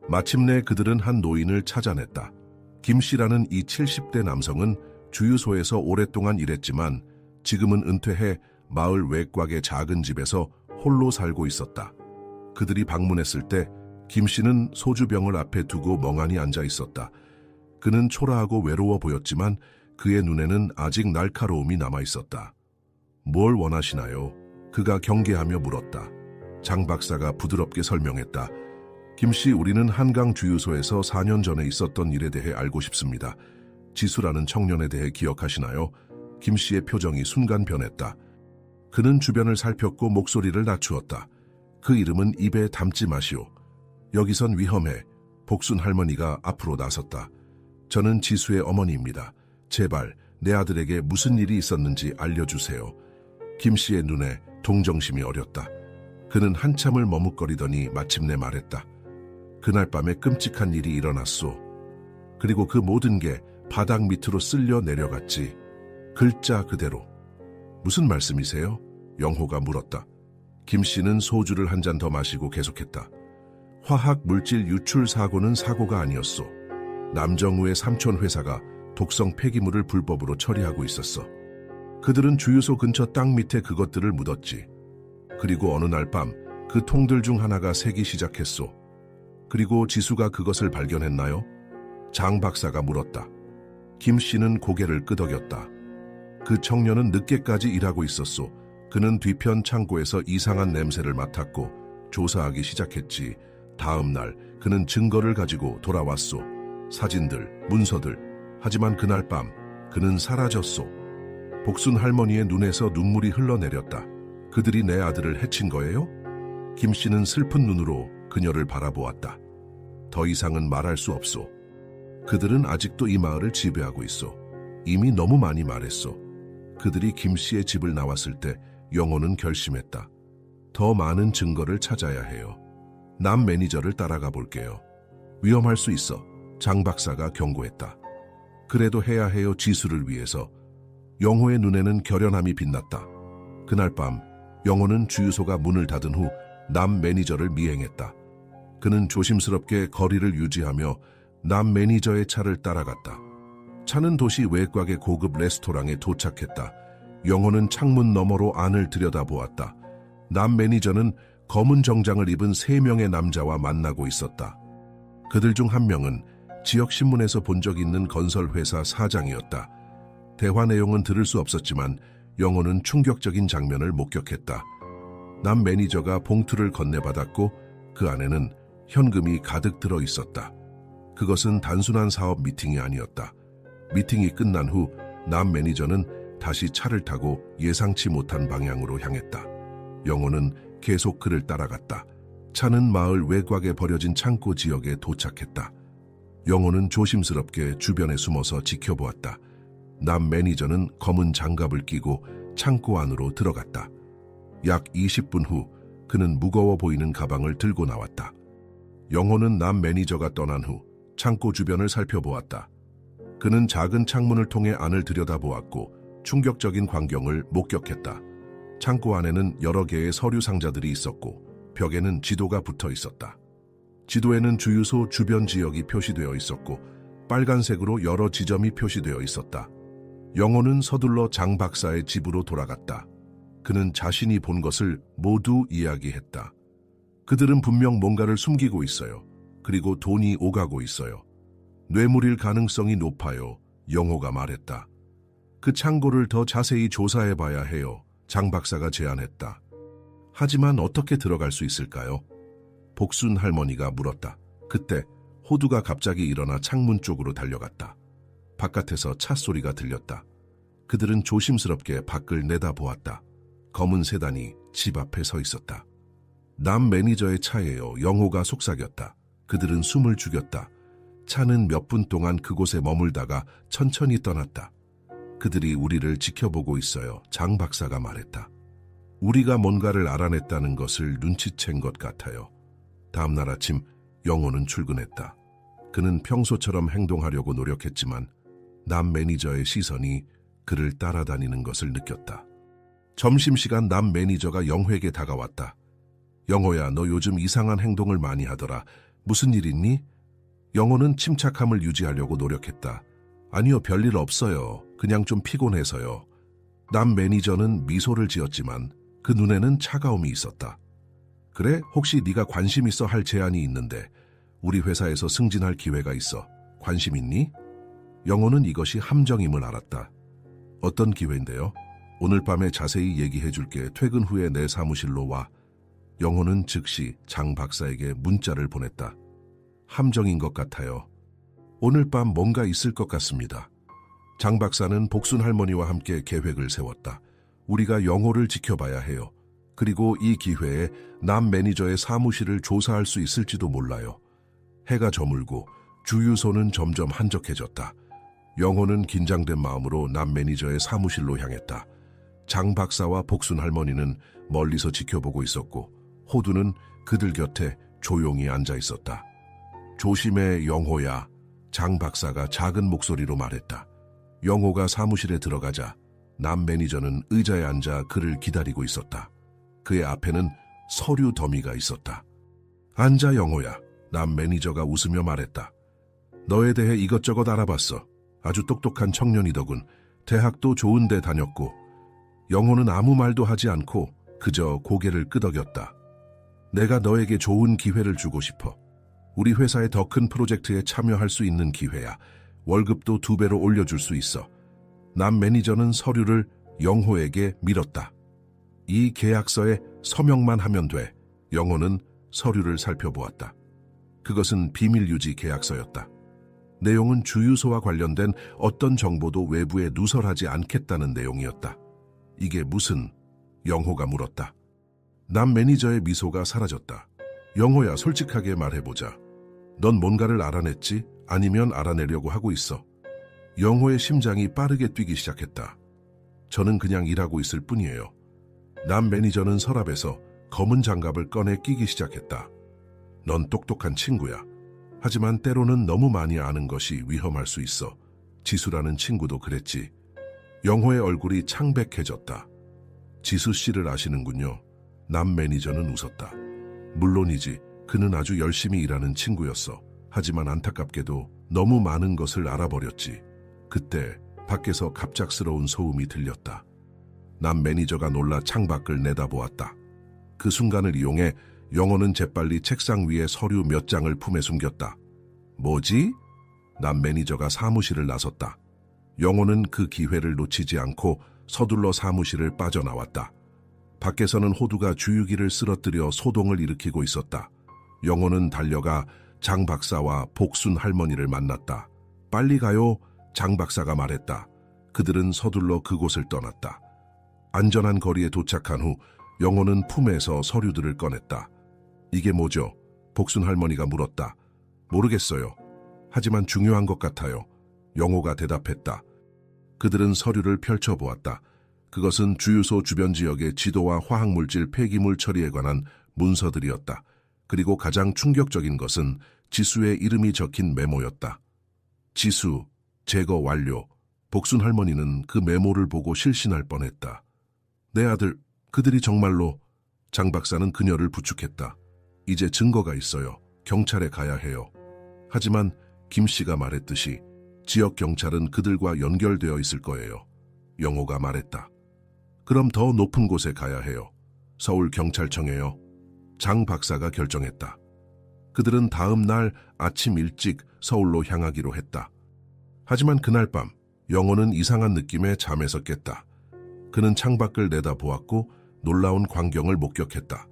마침내 그들은 한 노인을 찾아냈다. 김 씨라는 이 70대 남성은 주유소에서 오랫동안 일했지만 지금은 은퇴해 마을 외곽의 작은 집에서 홀로 살고 있었다. 그들이 방문했을 때 김 씨는 소주병을 앞에 두고 멍하니 앉아 있었다. 그는 초라하고 외로워 보였지만 그의 눈에는 아직 날카로움이 남아 있었다. 뭘 원하시나요? 그가 경계하며 물었다. 장 박사가 부드럽게 설명했다. 김 씨, 우리는 한강 주유소에서 4년 전에 있었던 일에 대해 알고 싶습니다. 지수라는 청년에 대해 기억하시나요? 김 씨의 표정이 순간 변했다. 그는 주변을 살폈고 목소리를 낮추었다. 그 이름은 입에 담지 마시오. 여기선 위험해. 복순 할머니가 앞으로 나섰다. 저는 지수의 어머니입니다. 제발 내 아들에게 무슨 일이 있었는지 알려주세요. 김 씨의 눈에 동정심이 어렸다. 그는 한참을 머뭇거리더니 마침내 말했다. 그날 밤에 끔찍한 일이 일어났소. 그리고 그 모든 게 바닥 밑으로 쓸려 내려갔지. 글자 그대로. 무슨 말씀이세요? 영호가 물었다. 김 씨는 소주를 한 잔 더 마시고 계속했다. 화학 물질 유출 사고는 사고가 아니었소. 남정우의 삼촌 회사가 독성 폐기물을 불법으로 처리하고 있었어. 그들은 주유소 근처 땅 밑에 그것들을 묻었지. 그리고 어느 날 밤 그 통들 중 하나가 새기 시작했소. 그리고 지수가 그것을 발견했나요? 장 박사가 물었다. 김 씨는 고개를 끄덕였다. 그 청년은 늦게까지 일하고 있었소. 그는 뒤편 창고에서 이상한 냄새를 맡았고 조사하기 시작했지. 다음 날 그는 증거를 가지고 돌아왔소. 사진들, 문서들. 하지만 그날 밤 그는 사라졌소. 복순 할머니의 눈에서 눈물이 흘러내렸다. 그들이 내 아들을 해친 거예요? 김 씨는 슬픈 눈으로 그녀를 바라보았다. 더 이상은 말할 수 없소. 그들은 아직도 이 마을을 지배하고 있어. 이미 너무 많이 말했어. 그들이 김 씨의 집을 나왔을 때 영호는 결심했다. 더 많은 증거를 찾아야 해요. 남 매니저를 따라가 볼게요. 위험할 수 있어. 장 박사가 경고했다. 그래도 해야 해요. 지수를 위해서. 영호의 눈에는 결연함이 빛났다. 그날 밤 영호는 주유소가 문을 닫은 후 남 매니저를 미행했다. 그는 조심스럽게 거리를 유지하며 남 매니저의 차를 따라갔다. 차는 도시 외곽의 고급 레스토랑에 도착했다. 영호는 창문 너머로 안을 들여다보았다. 남 매니저는 검은 정장을 입은 3명의 남자와 만나고 있었다. 그들 중 한 명은 지역 신문에서 본 적 있는 건설회사 사장이었다. 대화 내용은 들을 수 없었지만 영호는 충격적인 장면을 목격했다. 남 매니저가 봉투를 건네받았고 그 안에는 현금이 가득 들어 있었다. 그것은 단순한 사업 미팅이 아니었다. 미팅이 끝난 후 남 매니저는 다시 차를 타고 예상치 못한 방향으로 향했다. 영호는 계속 그를 따라갔다. 차는 마을 외곽에 버려진 창고 지역에 도착했다. 영호는 조심스럽게 주변에 숨어서 지켜보았다. 남 매니저는 검은 장갑을 끼고 창고 안으로 들어갔다. 약 20분 후 그는 무거워 보이는 가방을 들고 나왔다. 영호는 남 매니저가 떠난 후 창고 주변을 살펴보았다. 그는 작은 창문을 통해 안을 들여다보았고 충격적인 광경을 목격했다. 창고 안에는 여러 개의 서류 상자들이 있었고 벽에는 지도가 붙어 있었다. 지도에는 주유소 주변 지역이 표시되어 있었고 빨간색으로 여러 지점이 표시되어 있었다. 영호는 서둘러 장 박사의 집으로 돌아갔다. 그는 자신이 본 것을 모두 이야기했다. 그들은 분명 뭔가를 숨기고 있어요. 그리고 돈이 오가고 있어요. 뇌물일 가능성이 높아요. 영호가 말했다. 그 창고를 더 자세히 조사해봐야 해요. 장 박사가 제안했다. 하지만 어떻게 들어갈 수 있을까요? 복순 할머니가 물었다. 그때 호두가 갑자기 일어나 창문 쪽으로 달려갔다. 바깥에서 차 소리가 들렸다. 그들은 조심스럽게 밖을 내다보았다. 검은 세단이 집 앞에 서 있었다. 남 매니저의 차예요. 영호가 속삭였다. 그들은 숨을 죽였다. 차는 몇 분 동안 그곳에 머물다가 천천히 떠났다. 그들이 우리를 지켜보고 있어요. 장 박사가 말했다. 우리가 뭔가를 알아냈다는 것을 눈치챈 것 같아요. 다음 날 아침 영호는 출근했다. 그는 평소처럼 행동하려고 노력했지만 남 매니저의 시선이 그를 따라다니는 것을 느꼈다. 점심시간 남 매니저가 영호에게 다가왔다. 영호야, 너 요즘 이상한 행동을 많이 하더라. 무슨 일 있니? 영호는 침착함을 유지하려고 노력했다. 아니요, 별일 없어요. 그냥 좀 피곤해서요. 남 매니저는 미소를 지었지만 그 눈에는 차가움이 있었다. 그래? 혹시 네가 관심 있어 할 제안이 있는데 우리 회사에서 승진할 기회가 있어. 관심 있니? 영호는 이것이 함정임을 알았다. 어떤 기회인데요? 오늘 밤에 자세히 얘기해 줄게. 퇴근 후에 내 사무실로 와. 영호는 즉시 장 박사에게 문자를 보냈다. 함정인 것 같아요. 오늘 밤 뭔가 있을 것 같습니다. 장 박사는 복순 할머니와 함께 계획을 세웠다. 우리가 영호를 지켜봐야 해요. 그리고 이 기회에 남 매니저의 사무실을 조사할 수 있을지도 몰라요. 해가 저물고 주유소는 점점 한적해졌다. 영호는 긴장된 마음으로 남 매니저의 사무실로 향했다. 장 박사와 복순 할머니는 멀리서 지켜보고 있었고 호두는 그들 곁에 조용히 앉아 있었다. 조심해, 영호야. 장 박사가 작은 목소리로 말했다. 영호가 사무실에 들어가자 남 매니저는 의자에 앉아 그를 기다리고 있었다. 그의 앞에는 서류 더미가 있었다. 앉아, 영호야. 남 매니저가 웃으며 말했다. 너에 대해 이것저것 알아봤어. 아주 똑똑한 청년이더군. 대학도 좋은 데 다녔고. 영호는 아무 말도 하지 않고 그저 고개를 끄덕였다. 내가 너에게 좋은 기회를 주고 싶어. 우리 회사의 더 큰 프로젝트에 참여할 수 있는 기회야. 월급도 2배로 올려줄 수 있어. 남 매니저는 서류를 영호에게 밀었다. 이 계약서에 서명만 하면 돼. 영호는 서류를 살펴보았다. 그것은 비밀유지 계약서였다. 내용은 주유소와 관련된 어떤 정보도 외부에 누설하지 않겠다는 내용이었다. 이게 무슨? 영호가 물었다. 남 매니저의 미소가 사라졌다. 영호야, 솔직하게 말해보자. 넌 뭔가를 알아냈지? 아니면 알아내려고 하고 있어? 영호의 심장이 빠르게 뛰기 시작했다. 저는 그냥 일하고 있을 뿐이에요. 남 매니저는 서랍에서 검은 장갑을 꺼내 끼기 시작했다. 넌 똑똑한 친구야. 하지만 때로는 너무 많이 아는 것이 위험할 수 있어. 지수라는 친구도 그랬지. 영호의 얼굴이 창백해졌다. 지수 씨를 아시는군요. 남 매니저는 웃었다. 물론이지. 그는 아주 열심히 일하는 친구였어. 하지만 안타깝게도 너무 많은 것을 알아버렸지. 그때 밖에서 갑작스러운 소음이 들렸다. 남 매니저가 놀라 창밖을 내다보았다. 그 순간을 이용해 영호는 재빨리 책상 위에 서류 몇 장을 품에 숨겼다. 뭐지? 남 매니저가 사무실을 나섰다. 영호는 그 기회를 놓치지 않고 서둘러 사무실을 빠져나왔다. 밖에서는 호두가 주유기를 쓰러뜨려 소동을 일으키고 있었다. 영호는 달려가 장 박사와 복순 할머니를 만났다. 빨리 가요, 장 박사가 말했다. 그들은 서둘러 그곳을 떠났다. 안전한 거리에 도착한 후 영호는 품에서 서류들을 꺼냈다. 이게 뭐죠? 복순 할머니가 물었다. 모르겠어요. 하지만 중요한 것 같아요. 영호가 대답했다. 그들은 서류를 펼쳐보았다. 그것은 주유소 주변 지역의 지도와 화학물질 폐기물 처리에 관한 문서들이었다. 그리고 가장 충격적인 것은 지수의 이름이 적힌 메모였다. 지수, 제거 완료. 복순 할머니는 그 메모를 보고 실신할 뻔했다. 내 아들, 그들이 정말로... 장 박사는 그녀를 부축했다. 이제 증거가 있어요. 경찰에 가야 해요. 하지만 김 씨가 말했듯이 지역 경찰은 그들과 연결되어 있을 거예요. 영호가 말했다. 그럼 더 높은 곳에 가야 해요. 서울 경찰청에요. 장 박사가 결정했다. 그들은 다음 날 아침 일찍 서울로 향하기로 했다. 하지만 그날 밤 영호는 이상한 느낌에 잠에서 깼다. 그는 창밖을 내다보았고 놀라운 광경을 목격했다.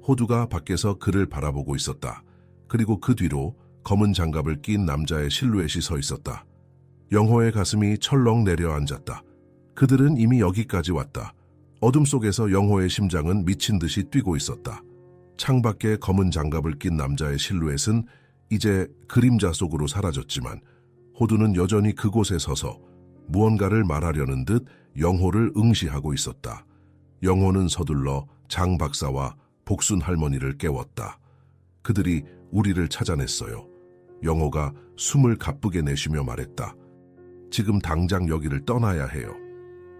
호두가 밖에서 그를 바라보고 있었다. 그리고 그 뒤로 검은 장갑을 낀 남자의 실루엣이 서 있었다. 영호의 가슴이 철렁 내려앉았다. 그들은 이미 여기까지 왔다. 어둠 속에서 영호의 심장은 미친 듯이 뛰고 있었다. 창밖에 검은 장갑을 낀 남자의 실루엣은 이제 그림자 속으로 사라졌지만 호두는 여전히 그곳에 서서 무언가를 말하려는 듯 영호를 응시하고 있었다. 영호는 서둘러 장 박사와 복순 할머니를 깨웠다. 그들이 우리를 찾아냈어요. 영호가 숨을 가쁘게 내쉬며 말했다. 지금 당장 여기를 떠나야 해요.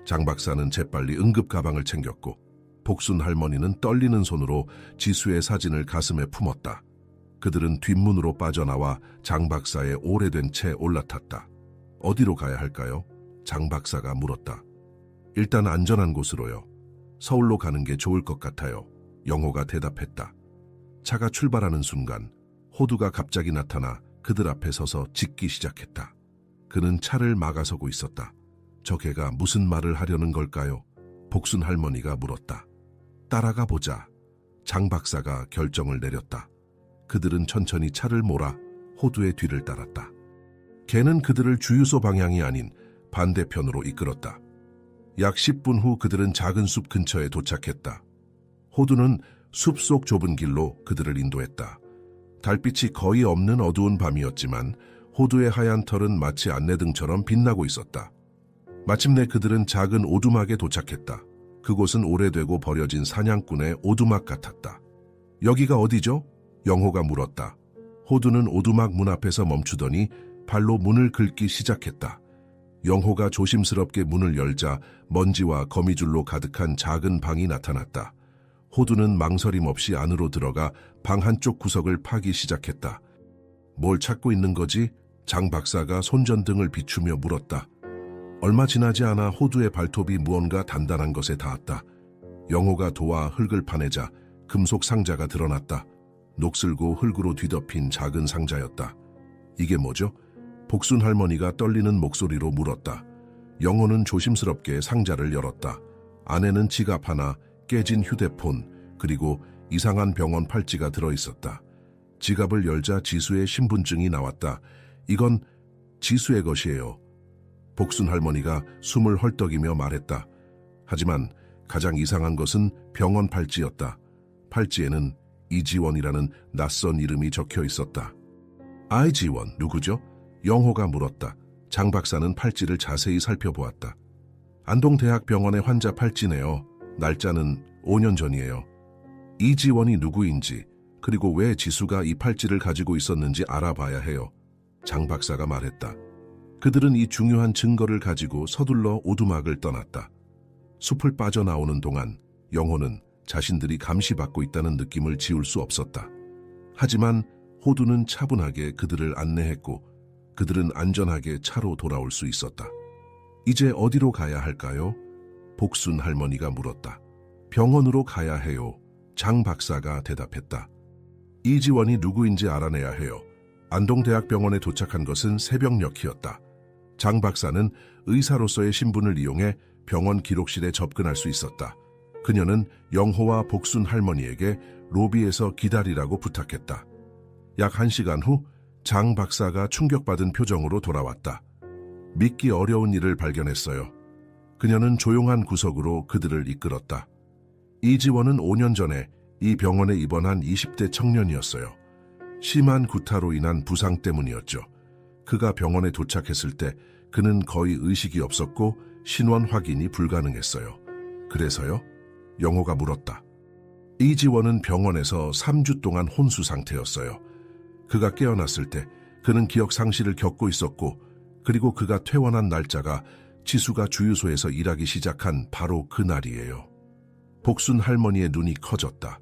장 박사는 재빨리 응급 가방을 챙겼고 복순 할머니는 떨리는 손으로 지수의 사진을 가슴에 품었다. 그들은 뒷문으로 빠져나와 장 박사의 오래된 채 올라탔다. 어디로 가야 할까요? 장 박사가 물었다. 일단 안전한 곳으로요. 서울로 가는 게 좋을 것 같아요. 영호가 대답했다. 차가 출발하는 순간 호두가 갑자기 나타나 그들 앞에 서서 짖기 시작했다. 그는 차를 막아서고 있었다. 저 개가 무슨 말을 하려는 걸까요? 복순 할머니가 물었다. 따라가 보자. 장 박사가 결정을 내렸다. 그들은 천천히 차를 몰아 호두의 뒤를 따랐다. 개는 그들을 주유소 방향이 아닌 반대편으로 이끌었다. 약 10분 후 그들은 작은 숲 근처에 도착했다. 호두는 숲속 좁은 길로 그들을 인도했다. 달빛이 거의 없는 어두운 밤이었지만 호두의 하얀 털은 마치 안내등처럼 빛나고 있었다. 마침내 그들은 작은 오두막에 도착했다. 그곳은 오래되고 버려진 사냥꾼의 오두막 같았다. 여기가 어디죠? 영호가 물었다. 호두는 오두막 문 앞에서 멈추더니 발로 문을 긁기 시작했다. 영호가 조심스럽게 문을 열자 먼지와 거미줄로 가득한 작은 방이 나타났다. 호두는 망설임 없이 안으로 들어가 방 한쪽 구석을 파기 시작했다. 뭘 찾고 있는 거지? 장 박사가 손전등을 비추며 물었다. 얼마 지나지 않아 호두의 발톱이 무언가 단단한 것에 닿았다. 영호가 도와 흙을 파내자 금속 상자가 드러났다. 녹슬고 흙으로 뒤덮인 작은 상자였다. 이게 뭐죠? 복순 할머니가 떨리는 목소리로 물었다. 영호는 조심스럽게 상자를 열었다. 안에는 지갑 하나, 깨진 휴대폰, 그리고 이상한 병원 팔찌가 들어있었다. 지갑을 열자 지수의 신분증이 나왔다. 이건 지수의 것이에요. 복순 할머니가 숨을 헐떡이며 말했다. 하지만 가장 이상한 것은 병원 팔찌였다. 팔찌에는 이지원이라는 낯선 이름이 적혀 있었다. 이지원, 누구죠? 영호가 물었다. 장 박사는 팔찌를 자세히 살펴보았다. 안동대학병원의 환자 팔찌네요. 날짜는 5년 전이에요. 이지원이 누구인지, 그리고 왜 지수가 이 팔찌를 가지고 있었는지 알아봐야 해요. 장 박사가 말했다. 그들은 이 중요한 증거를 가지고 서둘러 오두막을 떠났다. 숲을 빠져나오는 동안 영호는 자신들이 감시받고 있다는 느낌을 지울 수 없었다. 하지만 호두는 차분하게 그들을 안내했고 그들은 안전하게 차로 돌아올 수 있었다. 이제 어디로 가야 할까요? 복순 할머니가 물었다. 병원으로 가야 해요. 장 박사가 대답했다. 이지원이 누구인지 알아내야 해요. 안동대학병원에 도착한 것은 새벽녘이었다. 장 박사는 의사로서의 신분을 이용해 병원 기록실에 접근할 수 있었다. 그녀는 영호와 복순 할머니에게 로비에서 기다리라고 부탁했다. 약 1시간 후 장 박사가 충격받은 표정으로 돌아왔다. 믿기 어려운 일을 발견했어요. 그녀는 조용한 구석으로 그들을 이끌었다. 이지원은 5년 전에 이 병원에 입원한 20대 청년이었어요. 심한 구타로 인한 부상 때문이었죠. 그가 병원에 도착했을 때 그는 거의 의식이 없었고 신원 확인이 불가능했어요. 그래서요? 영호가 물었다. 이지원은 병원에서 3주 동안 혼수 상태였어요. 그가 깨어났을 때 그는 기억 상실을 겪고 있었고 그리고 그가 퇴원한 날짜가 지수가 주유소에서 일하기 시작한 바로 그 날이에요. 복순 할머니의 눈이 커졌다.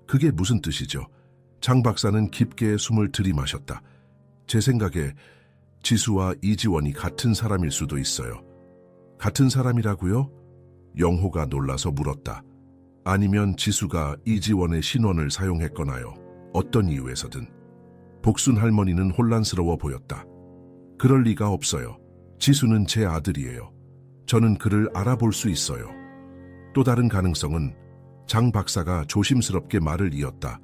그게 무슨 뜻이죠? 장 박사는 깊게 숨을 들이마셨다. 제 생각에 지수와 이지원이 같은 사람일 수도 있어요. 같은 사람이라고요? 영호가 놀라서 물었다. 아니면 지수가 이지원의 신원을 사용했거나요. 어떤 이유에서든. 복순 할머니는 혼란스러워 보였다. 그럴 리가 없어요. 지수는 제 아들이에요. 저는 그를 알아볼 수 있어요. 또 다른 가능성은 장 박사가 조심스럽게 말을 이었다.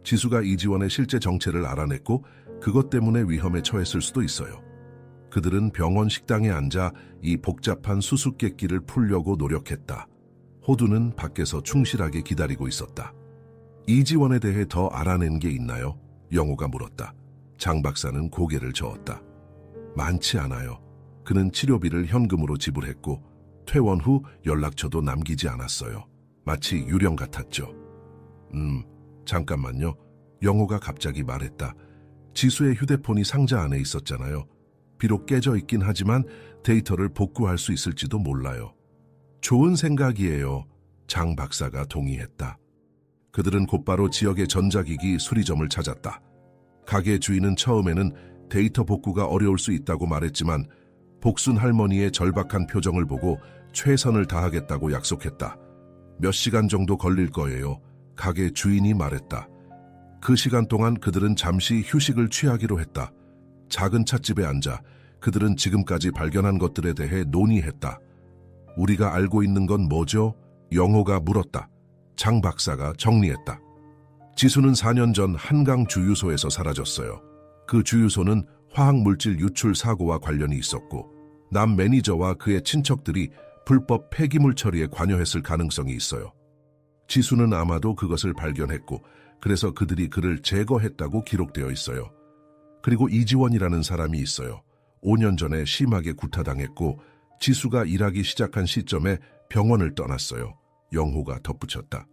지수가 이지원의 실제 정체를 알아냈고 그것 때문에 위험에 처했을 수도 있어요. 그들은 병원 식당에 앉아 이 복잡한 수수께끼를 풀려고 노력했다. 호두는 밖에서 충실하게 기다리고 있었다. 이지원에 대해 더 알아낸 게 있나요? 영호가 물었다. 장 박사는 고개를 저었다. 많지 않아요. 그는 치료비를 현금으로 지불했고 퇴원 후 연락처도 남기지 않았어요. 마치 유령 같았죠. 잠깐만요. 영호가 갑자기 말했다. 지수의 휴대폰이 상자 안에 있었잖아요. 비록 깨져 있긴 하지만 데이터를 복구할 수 있을지도 몰라요. 좋은 생각이에요. 장 박사가 동의했다. 그들은 곧바로 지역의 전자기기 수리점을 찾았다. 가게 주인은 처음에는 데이터 복구가 어려울 수 있다고 말했지만 복순 할머니의 절박한 표정을 보고 최선을 다하겠다고 약속했다. 몇 시간 정도 걸릴 거예요. 가게 주인이 말했다. 그 시간 동안 그들은 잠시 휴식을 취하기로 했다. 작은 찻집에 앉아 그들은 지금까지 발견한 것들에 대해 논의했다. 우리가 알고 있는 건 뭐죠? 영호가 물었다. 장 박사가 정리했다. 지수는 4년 전 한강 주유소에서 사라졌어요. 그 주유소는 화학물질 유출 사고와 관련이 있었고 남 매니저와 그의 친척들이 불법 폐기물 처리에 관여했을 가능성이 있어요. 지수는 아마도 그것을 발견했고 그래서 그들이 그를 제거했다고 기록되어 있어요. 그리고 이지원이라는 사람이 있어요. 5년 전에 심하게 구타당했고 지수가 일하기 시작한 시점에 병원을 떠났어요. 영호가 덧붙였다.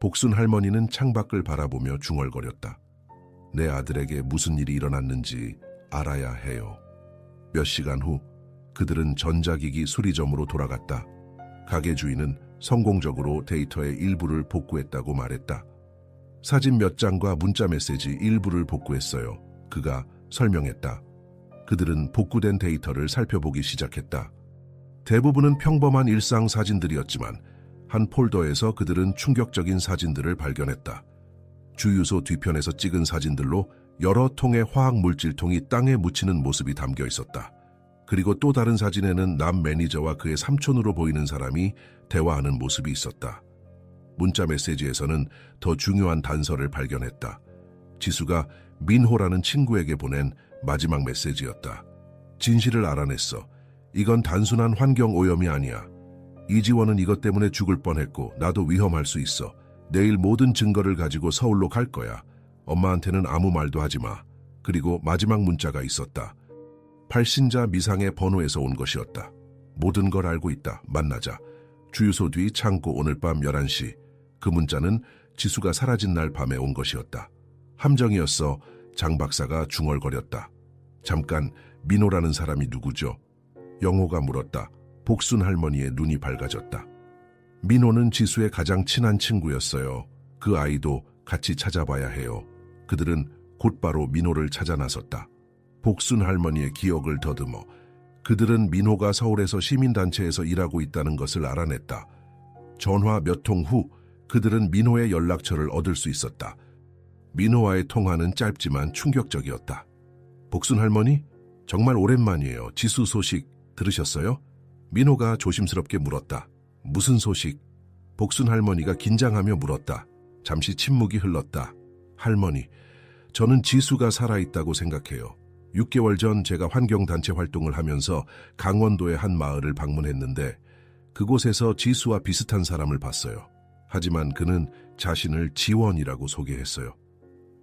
복순 할머니는 창밖을 바라보며 중얼거렸다. 내 아들에게 무슨 일이 일어났는지 알아야 해요. 몇 시간 후 그들은 전자기기 수리점으로 돌아갔다. 가게 주인은 성공적으로 데이터의 일부를 복구했다고 말했다. 사진 몇 장과 문자 메시지 일부를 복구했어요. 그가 설명했다. 그들은 복구된 데이터를 살펴보기 시작했다. 대부분은 평범한 일상 사진들이었지만 한 폴더에서 그들은 충격적인 사진들을 발견했다. 주유소 뒤편에서 찍은 사진들로 여러 통의 화학물질통이 땅에 묻히는 모습이 담겨 있었다. 그리고 또 다른 사진에는 남 매니저와 그의 삼촌으로 보이는 사람이 대화하는 모습이 있었다. 문자 메시지에서는 더 중요한 단서를 발견했다. 지수가 민호라는 친구에게 보낸 마지막 메시지였다. 진실을 알아냈어. 이건 단순한 환경 오염이 아니야. 이지원은 이것 때문에 죽을 뻔했고 나도 위험할 수 있어. 내일 모든 증거를 가지고 서울로 갈 거야. 엄마한테는 아무 말도 하지 마. 그리고 마지막 문자가 있었다. 발신자 미상의 번호에서 온 것이었다. 모든 걸 알고 있다. 만나자. 주유소 뒤 창고 오늘 밤 11시. 그 문자는 지수가 사라진 날 밤에 온 것이었다. 함정이었어. 장 박사가 중얼거렸다. 잠깐, 민호라는 사람이 누구죠? 영호가 물었다. 복순 할머니의 눈이 밝아졌다. 민호는 지수의 가장 친한 친구였어요. 그 아이도 같이 찾아봐야 해요. 그들은 곧바로 민호를 찾아 나섰다. 복순 할머니의 기억을 더듬어 그들은 민호가 서울에서 시민단체에서 일하고 있다는 것을 알아냈다. 전화 몇 통 후 그들은 민호의 연락처를 얻을 수 있었다. 민호와의 통화는 짧지만 충격적이었다. 복순 할머니? 정말 오랜만이에요. 지수 소식 들으셨어요? 민호가 조심스럽게 물었다. 무슨 소식? 복순 할머니가 긴장하며 물었다. 잠시 침묵이 흘렀다. 할머니, 저는 지수가 살아있다고 생각해요. 6개월 전 제가 환경단체 활동을 하면서 강원도의 한 마을을 방문했는데 그곳에서 지수와 비슷한 사람을 봤어요. 하지만 그는 자신을 지원이라고 소개했어요.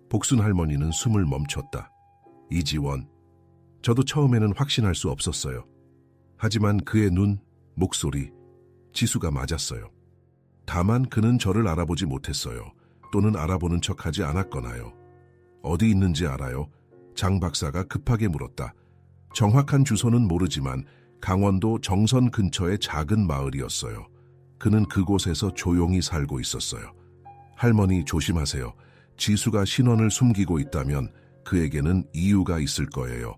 복순 할머니는 숨을 멈췄다. 이지원. 저도 처음에는 확신할 수 없었어요. 하지만 그의 눈, 목소리, 지수가 맞았어요. 다만 그는 저를 알아보지 못했어요. 또는 알아보는 척하지 않았거나요. 어디 있는지 알아요? 장 박사가 급하게 물었다. 정확한 주소는 모르지만 강원도 정선 근처의 작은 마을이었어요. 그는 그곳에서 조용히 살고 있었어요. 할머니 조심하세요. 지수가 신원을 숨기고 있다면 그에게는 이유가 있을 거예요.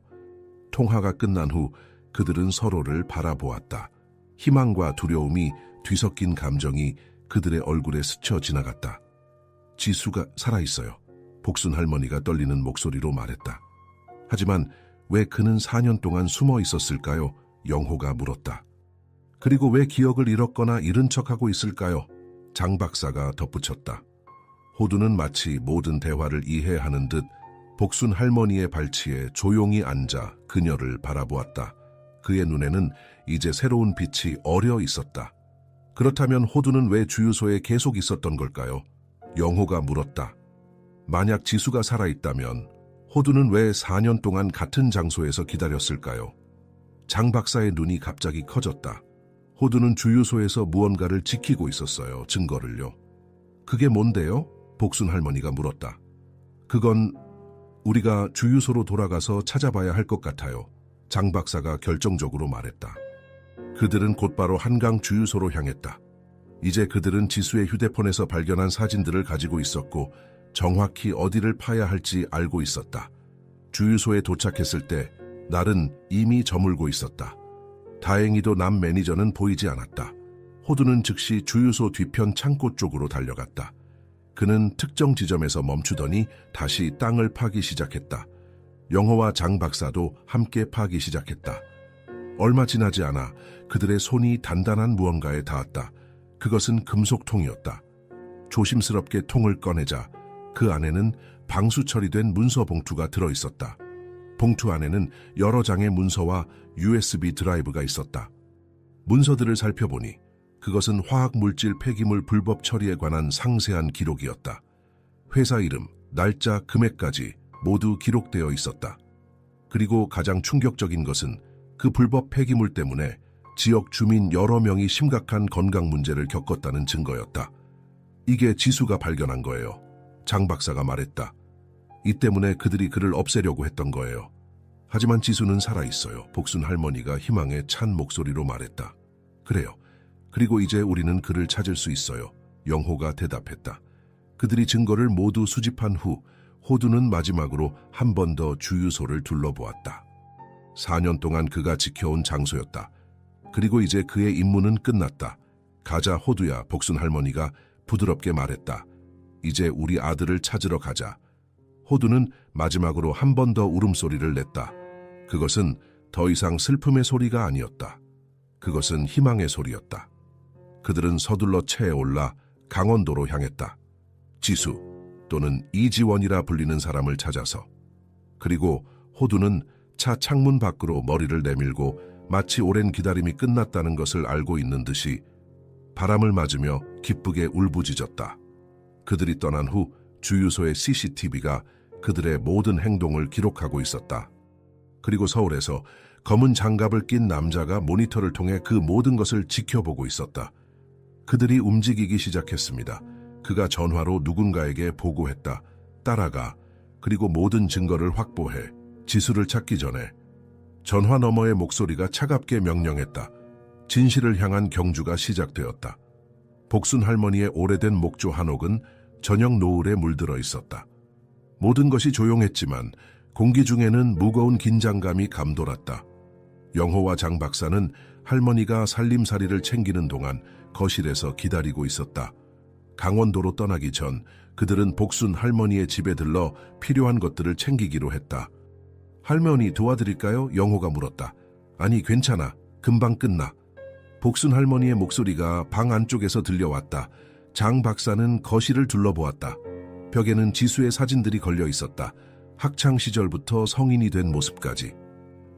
통화가 끝난 후 그들은 서로를 바라보았다. 희망과 두려움이 뒤섞인 감정이 그들의 얼굴에 스쳐 지나갔다. 지수가 살아있어요. 복순 할머니가 떨리는 목소리로 말했다. 하지만 왜 그는 4년 동안 숨어 있었을까요? 영호가 물었다. 그리고 왜 기억을 잃었거나 잃은 척하고 있을까요? 장 박사가 덧붙였다. 호두는 마치 모든 대화를 이해하는 듯 복순 할머니의 발치에 조용히 앉아 그녀를 바라보았다. 그의 눈에는 이제 새로운 빛이 어려 있었다. 그렇다면 호두는 왜 주유소에 계속 있었던 걸까요? 영호가 물었다. 만약 지수가 살아있다면 호두는 왜 4년 동안 같은 장소에서 기다렸을까요? 장 박사의 눈이 갑자기 커졌다. 호두는 주유소에서 무언가를 지키고 있었어요. 증거를요. 그게 뭔데요? 복순 할머니가 물었다. 그건 우리가 주유소로 돌아가서 찾아봐야 할 것 같아요. 장 박사가 결정적으로 말했다. 그들은 곧바로 한강 주유소로 향했다. 이제 그들은 지수의 휴대폰에서 발견한 사진들을 가지고 있었고 정확히 어디를 파야 할지 알고 있었다. 주유소에 도착했을 때 날은 이미 저물고 있었다. 다행히도 남 매니저는 보이지 않았다. 호두는 즉시 주유소 뒤편 창고 쪽으로 달려갔다. 그는 특정 지점에서 멈추더니 다시 땅을 파기 시작했다. 영호와 장 박사도 함께 파기 시작했다. 얼마 지나지 않아 그들의 손이 단단한 무언가에 닿았다. 그것은 금속통이었다. 조심스럽게 통을 꺼내자 그 안에는 방수 처리된 문서 봉투가 들어있었다. 봉투 안에는 여러 장의 문서와 USB 드라이브가 있었다. 문서들을 살펴보니 그것은 화학물질 폐기물 불법 처리에 관한 상세한 기록이었다. 회사 이름, 날짜, 금액까지 모두 기록되어 있었다. 그리고 가장 충격적인 것은 그 불법 폐기물 때문에 지역 주민 여러 명이 심각한 건강 문제를 겪었다는 증거였다. 이게 지수가 발견한 거예요. 장 박사가 말했다. 이 때문에 그들이 그를 없애려고 했던 거예요. 하지만 지수는 살아있어요. 복순 할머니가 희망에 찬 목소리로 말했다. 그래요. 그리고 이제 우리는 그를 찾을 수 있어요. 영호가 대답했다. 그들이 증거를 모두 수집한 후 호두는 마지막으로 한 번 더 주유소를 둘러보았다. 4년 동안 그가 지켜온 장소였다. 그리고 이제 그의 임무는 끝났다. 가자 호두야, 복순 할머니가 부드럽게 말했다. 이제 우리 아들을 찾으러 가자. 호두는 마지막으로 한 번 더 울음소리를 냈다. 그것은 더 이상 슬픔의 소리가 아니었다. 그것은 희망의 소리였다. 그들은 서둘러 차에 올라 강원도로 향했다. 지수 또는 이지원이라 불리는 사람을 찾아서. 그리고 호두는 차 창문 밖으로 머리를 내밀고 마치 오랜 기다림이 끝났다는 것을 알고 있는 듯이 바람을 맞으며 기쁘게 울부짖었다. 그들이 떠난 후 주유소의 CCTV가 그들의 모든 행동을 기록하고 있었다. 그리고 서울에서 검은 장갑을 낀 남자가 모니터를 통해 그 모든 것을 지켜보고 있었다. 그들이 움직이기 시작했습니다. 그가 전화로 누군가에게 보고했다. 따라가. 그리고 모든 증거를 확보해. 지수를 찾기 전에. 전화 너머의 목소리가 차갑게 명령했다. 진실을 향한 경주가 시작되었다. 복순 할머니의 오래된 목조 한옥은 저녁 노을에 물들어 있었다. 모든 것이 조용했지만 공기 중에는 무거운 긴장감이 감돌았다. 영호와 장 박사는 할머니가 살림살이를 챙기는 동안 거실에서 기다리고 있었다. 강원도로 떠나기 전 그들은 복순 할머니의 집에 들러 필요한 것들을 챙기기로 했다. 할머니 도와드릴까요? 영호가 물었다. 아니, 괜찮아. 금방 끝나. 복순 할머니의 목소리가 방 안쪽에서 들려왔다. 장 박사는 거실을 둘러보았다. 벽에는 지수의 사진들이 걸려 있었다. 학창 시절부터 성인이 된 모습까지.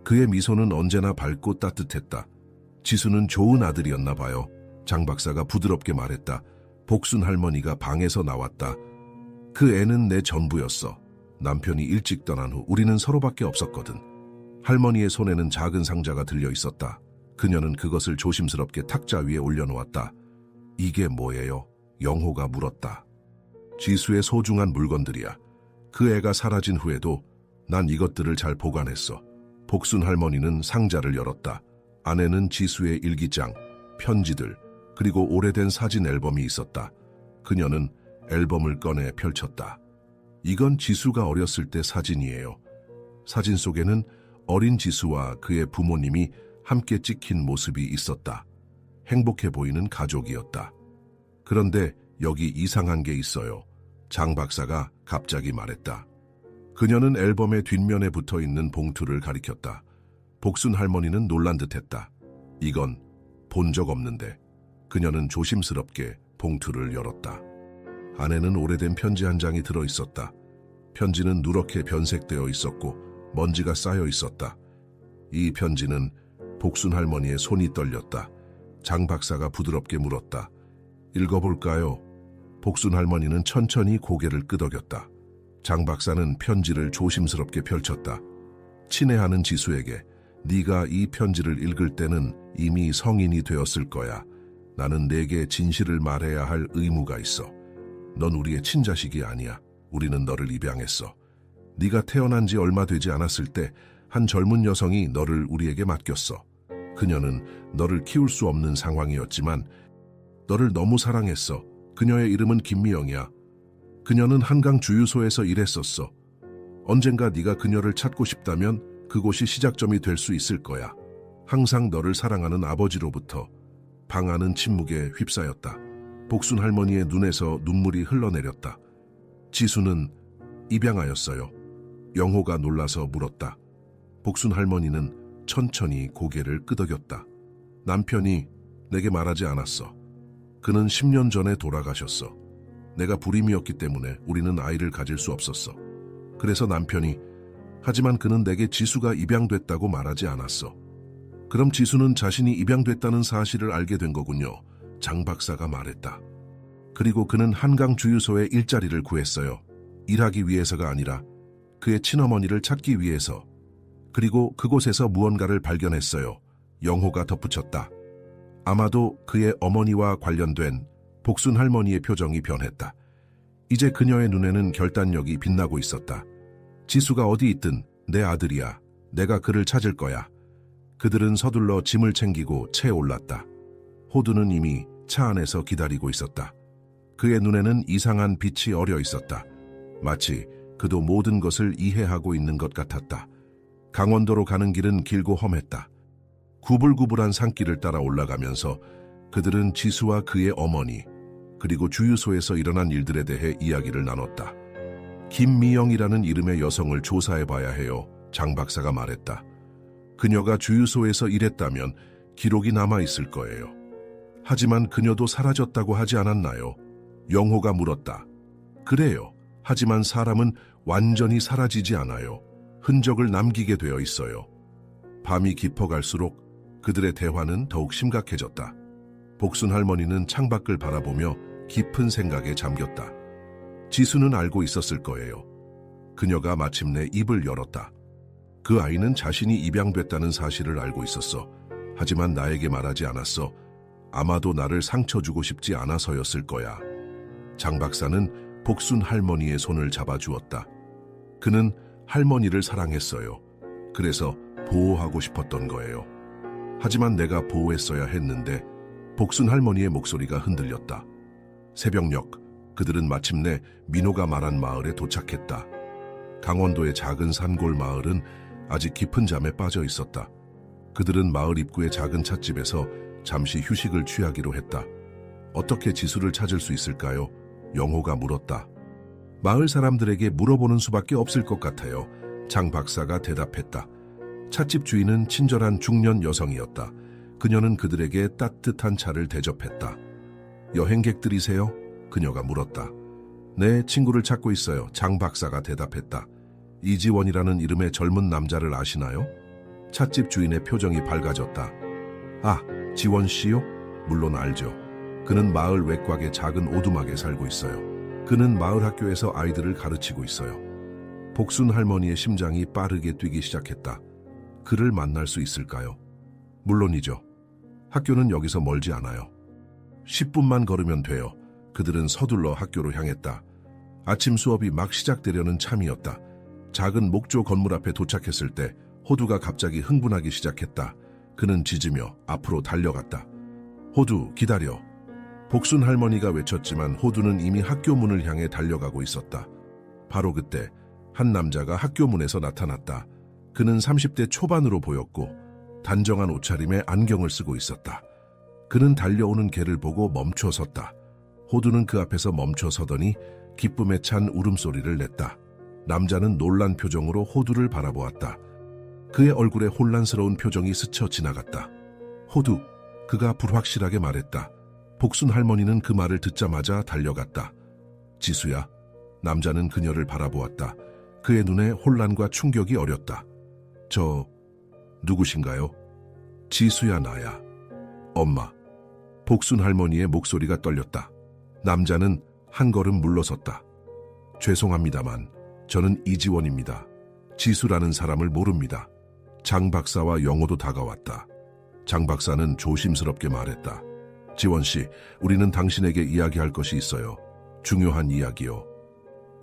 그의 미소는 언제나 밝고 따뜻했다. 지수는 좋은 아들이었나 봐요. 장 박사가 부드럽게 말했다. 복순 할머니가 방에서 나왔다. 그 애는 내 전부였어. 남편이 일찍 떠난 후 우리는 서로밖에 없었거든. 할머니의 손에는 작은 상자가 들려 있었다. 그녀는 그것을 조심스럽게 탁자 위에 올려놓았다. 이게 뭐예요? 영호가 물었다. 지수의 소중한 물건들이야. 그 애가 사라진 후에도 난 이것들을 잘 보관했어. 복순 할머니는 상자를 열었다. 안에는 지수의 일기장, 편지들, 그리고 오래된 사진 앨범이 있었다. 그녀는 앨범을 꺼내 펼쳤다. 이건 지수가 어렸을 때 사진이에요. 사진 속에는 어린 지수와 그의 부모님이 함께 찍힌 모습이 있었다. 행복해 보이는 가족이었다. 그런데 여기 이상한 게 있어요. 장 박사가 갑자기 말했다. 그녀는 앨범의 뒷면에 붙어있는 봉투를 가리켰다. 복순 할머니는 놀란 듯했다. 이건 본 적 없는데. 그녀는 조심스럽게 봉투를 열었다. 안에는 오래된 편지 한 장이 들어있었다. 편지는 누렇게 변색되어 있었고 먼지가 쌓여 있었다. 이 편지는 복순 할머니의 손이 떨렸다. 장 박사가 부드럽게 물었다. 읽어볼까요? 복순 할머니는 천천히 고개를 끄덕였다. 장 박사는 편지를 조심스럽게 펼쳤다. 친애하는 지수에게 네가 이 편지를 읽을 때는 이미 성인이 되었을 거야. 나는 내게 진실을 말해야 할 의무가 있어. 넌 우리의 친자식이 아니야. 우리는 너를 입양했어. 네가 태어난 지 얼마 되지 않았을 때 한 젊은 여성이 너를 우리에게 맡겼어. 그녀는 너를 키울 수 없는 상황이었지만 너를 너무 사랑했어. 그녀의 이름은 김미영이야. 그녀는 한강 주유소에서 일했었어. 언젠가 네가 그녀를 찾고 싶다면 그곳이 시작점이 될 수 있을 거야. 항상 너를 사랑하는 아버지로부터. 방 안은 침묵에 휩싸였다. 복순 할머니의 눈에서 눈물이 흘러내렸다. 지수는 입양하였어요. 영호가 놀라서 물었다. 복순 할머니는 천천히 고개를 끄덕였다. 남편이 내게 말하지 않았어. 그는 10년 전에 돌아가셨어. 내가 불임이었기 때문에 우리는 아이를 가질 수 없었어. 그래서 남편이 하지만 그는 내게 지수가 입양됐다고 말하지 않았어. 그럼 지수는 자신이 입양됐다는 사실을 알게 된 거군요. 장 박사가 말했다. 그리고 그는 한강 주유소에 일자리를 구했어요. 일하기 위해서가 아니라 그의 친어머니를 찾기 위해서. 그리고 그곳에서 무언가를 발견했어요. 영호가 덧붙였다. 아마도 그의 어머니와 관련된 복순 할머니의 표정이 변했다. 이제 그녀의 눈에는 결단력이 빛나고 있었다. 지수가 어디 있든 내 아들이야. 내가 그를 찾을 거야. 그들은 서둘러 짐을 챙기고 채에 올랐다. 호두는 이미 차 안에서 기다리고 있었다. 그의 눈에는 이상한 빛이 어려 있었다. 마치 그도 모든 것을 이해하고 있는 것 같았다. 강원도로 가는 길은 길고 험했다. 구불구불한 산길을 따라 올라가면서 그들은 지수와 그의 어머니, 그리고 주유소에서 일어난 일들에 대해 이야기를 나눴다. 김미영이라는 이름의 여성을 조사해봐야 해요. 장 박사가 말했다. 그녀가 주유소에서 일했다면 기록이 남아있을 거예요. 하지만 그녀도 사라졌다고 하지 않았나요? 영호가 물었다. 그래요. 하지만 사람은 완전히 사라지지 않아요. 흔적을 남기게 되어 있어요. 밤이 깊어갈수록 그들의 대화는 더욱 심각해졌다. 복순 할머니는 창밖을 바라보며 깊은 생각에 잠겼다. 지수는 알고 있었을 거예요. 그녀가 마침내 입을 열었다. 그 아이는 자신이 입양됐다는 사실을 알고 있었어. 하지만 나에게 말하지 않았어. 아마도 나를 상처 주고 싶지 않아서였을 거야. 장 박사는 복순 할머니의 손을 잡아주었다. 그는 할머니를 사랑했어요. 그래서 보호하고 싶었던 거예요. 하지만 내가 보호했어야 했는데 복순 할머니의 목소리가 흔들렸다. 새벽녘 그들은 마침내 민호가 말한 마을에 도착했다. 강원도의 작은 산골 마을은 아직 깊은 잠에 빠져 있었다. 그들은 마을 입구의 작은 찻집에서 잠시 휴식을 취하기로 했다. 어떻게 지수를 찾을 수 있을까요? 영호가 물었다. 마을 사람들에게 물어보는 수밖에 없을 것 같아요. 장 박사가 대답했다. 찻집 주인은 친절한 중년 여성이었다. 그녀는 그들에게 따뜻한 차를 대접했다. 여행객들이세요? 그녀가 물었다. 네, 친구를 찾고 있어요. 장 박사가 대답했다. 이지원이라는 이름의 젊은 남자를 아시나요? 찻집 주인의 표정이 밝아졌다. 아, 지원 씨요? 물론 알죠. 그는 마을 외곽의 작은 오두막에 살고 있어요. 그는 마을 학교에서 아이들을 가르치고 있어요. 복순 할머니의 심장이 빠르게 뛰기 시작했다. 그를 만날 수 있을까요? 물론이죠. 학교는 여기서 멀지 않아요. 10분만 걸으면 돼요. 그들은 서둘러 학교로 향했다. 아침 수업이 막 시작되려는 참이었다. 작은 목조 건물 앞에 도착했을 때 호두가 갑자기 흥분하기 시작했다. 그는 짖으며 앞으로 달려갔다. 호두, 기다려. 복순 할머니가 외쳤지만 호두는 이미 학교 문을 향해 달려가고 있었다. 바로 그때 한 남자가 학교 문에서 나타났다. 그는 30대 초반으로 보였고 단정한 옷차림에 안경을 쓰고 있었다. 그는 달려오는 개를 보고 멈춰 섰다. 호두는 그 앞에서 멈춰 서더니 기쁨에 찬 울음소리를 냈다. 남자는 놀란 표정으로 호두를 바라보았다. 그의 얼굴에 혼란스러운 표정이 스쳐 지나갔다. 호두, 그가 불확실하게 말했다. 복순 할머니는 그 말을 듣자마자 달려갔다. 지수야. 남자는 그녀를 바라보았다. 그의 눈에 혼란과 충격이 어렸다. 저, 누구신가요? 지수야, 나야. 엄마. 복순 할머니의 목소리가 떨렸다. 남자는 한 걸음 물러섰다. 죄송합니다만 저는 이지원입니다. 지수라는 사람을 모릅니다. 장 박사와 영호도 다가왔다. 장 박사는 조심스럽게 말했다. 지원 씨, 우리는 당신에게 이야기할 것이 있어요. 중요한 이야기요.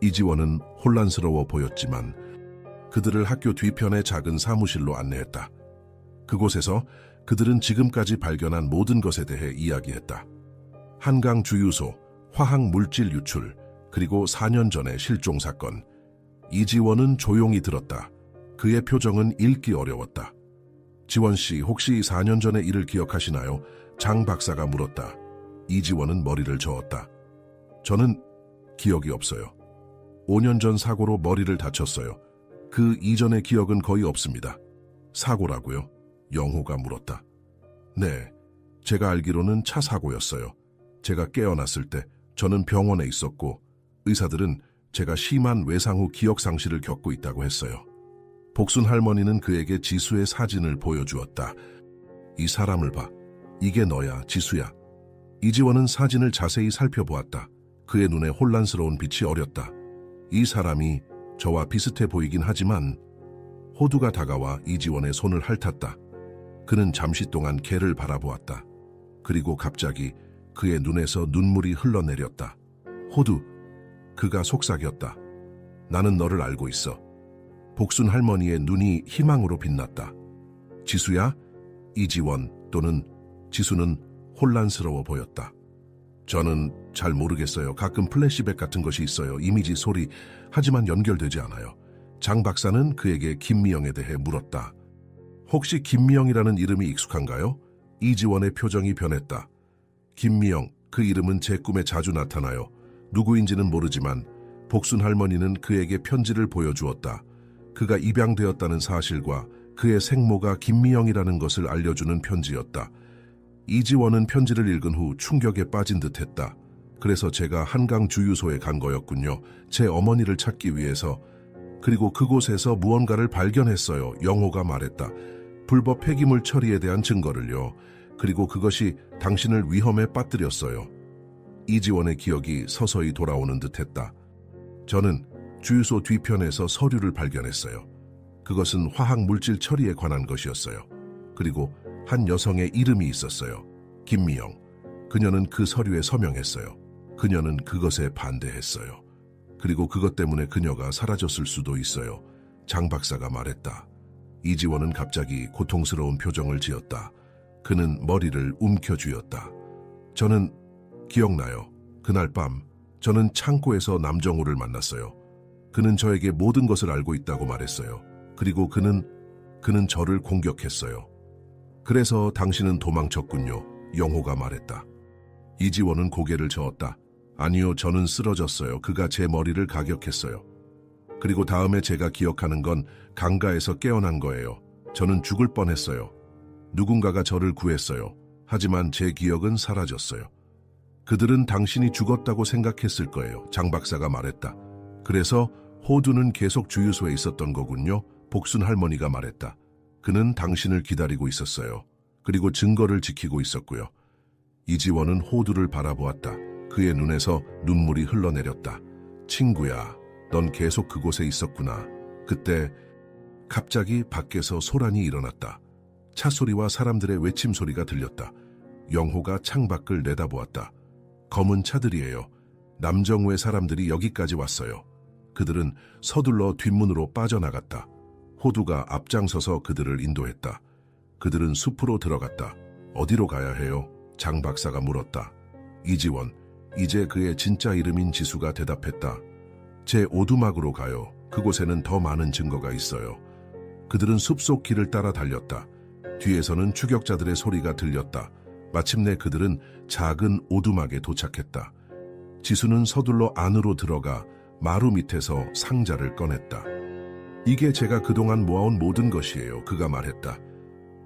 이지원은 혼란스러워 보였지만 그들을 학교 뒤편의 작은 사무실로 안내했다. 그곳에서 그들은 지금까지 발견한 모든 것에 대해 이야기했다. 한강 주유소, 화학 물질 유출, 그리고 4년 전의 실종 사건. 이지원은 조용히 들었다. 그의 표정은 읽기 어려웠다. 지원 씨, 혹시 4년 전의 일을 기억하시나요? 장 박사가 물었다. 이지원은 머리를 저었다. 저는 기억이 없어요. 5년 전 사고로 머리를 다쳤어요. 그 이전의 기억은 거의 없습니다. 사고라고요? 영호가 물었다. 네, 제가 알기로는 차 사고였어요. 제가 깨어났을 때 저는 병원에 있었고 의사들은 제가 심한 외상 후 기억 상실을 겪고 있다고 했어요. 복순 할머니는 그에게 지수의 사진을 보여주었다. 이 사람을 봐. 이게 너야, 지수야. 이지원은 사진을 자세히 살펴보았다. 그의 눈에 혼란스러운 빛이 어렸다. 이 사람이 저와 비슷해 보이긴 하지만 호두가 다가와 이지원의 손을 핥았다. 그는 잠시 동안 개를 바라보았다. 그리고 갑자기 그의 눈에서 눈물이 흘러내렸다. 호두, 그가 속삭였다. 나는 너를 알고 있어. 복순 할머니의 눈이 희망으로 빛났다. 지수야? 이지원 또는 지수는 혼란스러워 보였다. 저는 잘 모르겠어요. 가끔 플래시백 같은 것이 있어요. 이미지, 소리, 하지만 연결되지 않아요. 장 박사는 그에게 김미영에 대해 물었다. 혹시 김미영이라는 이름이 익숙한가요? 이지원의 표정이 변했다. 김미영, 그 이름은 제 꿈에 자주 나타나요. 누구인지는 모르지만 복순 할머니는 그에게 편지를 보여주었다. 그가 입양되었다는 사실과 그의 생모가 김미영이라는 것을 알려주는 편지였다. 이지원은 편지를 읽은 후 충격에 빠진 듯했다. 그래서 제가 한강 주유소에 간 거였군요. 제 어머니를 찾기 위해서. 그리고 그곳에서 무언가를 발견했어요. 영호가 말했다. 불법 폐기물 처리에 대한 증거를요. 그리고 그것이 당신을 위험에 빠뜨렸어요. 이지원의 기억이 서서히 돌아오는 듯했다. 저는 주유소 뒤편에서 서류를 발견했어요. 그것은 화학 물질 처리에 관한 것이었어요. 그리고 한 여성의 이름이 있었어요. 김미영. 그녀는 그 서류에 서명했어요. 그녀는 그것에 반대했어요. 그리고 그것 때문에 그녀가 사라졌을 수도 있어요. 장 박사가 말했다. 이지원은 갑자기 고통스러운 표정을 지었다. 그는 머리를 움켜쥐었다. 저는 기억나요. 그날 밤 저는 창고에서 남정우를 만났어요. 그는 저에게 모든 것을 알고 있다고 말했어요. 그리고 그는 저를 공격했어요. 그래서 당신은 도망쳤군요. 영호가 말했다. 이지원은 고개를 저었다. 아니요, 저는 쓰러졌어요. 그가 제 머리를 가격했어요. 그리고 다음에 제가 기억하는 건 강가에서 깨어난 거예요. 저는 죽을 뻔했어요. 누군가가 저를 구했어요. 하지만 제 기억은 사라졌어요. 그들은 당신이 죽었다고 생각했을 거예요. 장 박사가 말했다. 그래서 호두는 계속 주유소에 있었던 거군요. 복순 할머니가 말했다. 그는 당신을 기다리고 있었어요. 그리고 증거를 지키고 있었고요. 이지원은 호두를 바라보았다. 그의 눈에서 눈물이 흘러내렸다. 친구야, 넌 계속 그곳에 있었구나. 그때 갑자기 밖에서 소란이 일어났다. 차 소리와 사람들의 외침 소리가 들렸다. 영호가 창밖을 내다보았다. 검은 차들이에요. 남정우의 사람들이 여기까지 왔어요. 그들은 서둘러 뒷문으로 빠져나갔다. 호두가 앞장서서 그들을 인도했다. 그들은 숲으로 들어갔다. 어디로 가야 해요? 장 박사가 물었다. 이지원, 이제 그의 진짜 이름인 지수가 대답했다. 제 오두막으로 가요. 그곳에는 더 많은 증거가 있어요. 그들은 숲속 길을 따라 달렸다. 뒤에서는 추격자들의 소리가 들렸다. 마침내 그들은 작은 오두막에 도착했다. 지수는 서둘러 안으로 들어가 마루 밑에서 상자를 꺼냈다. 이게 제가 그동안 모아온 모든 것이에요. 그가 말했다.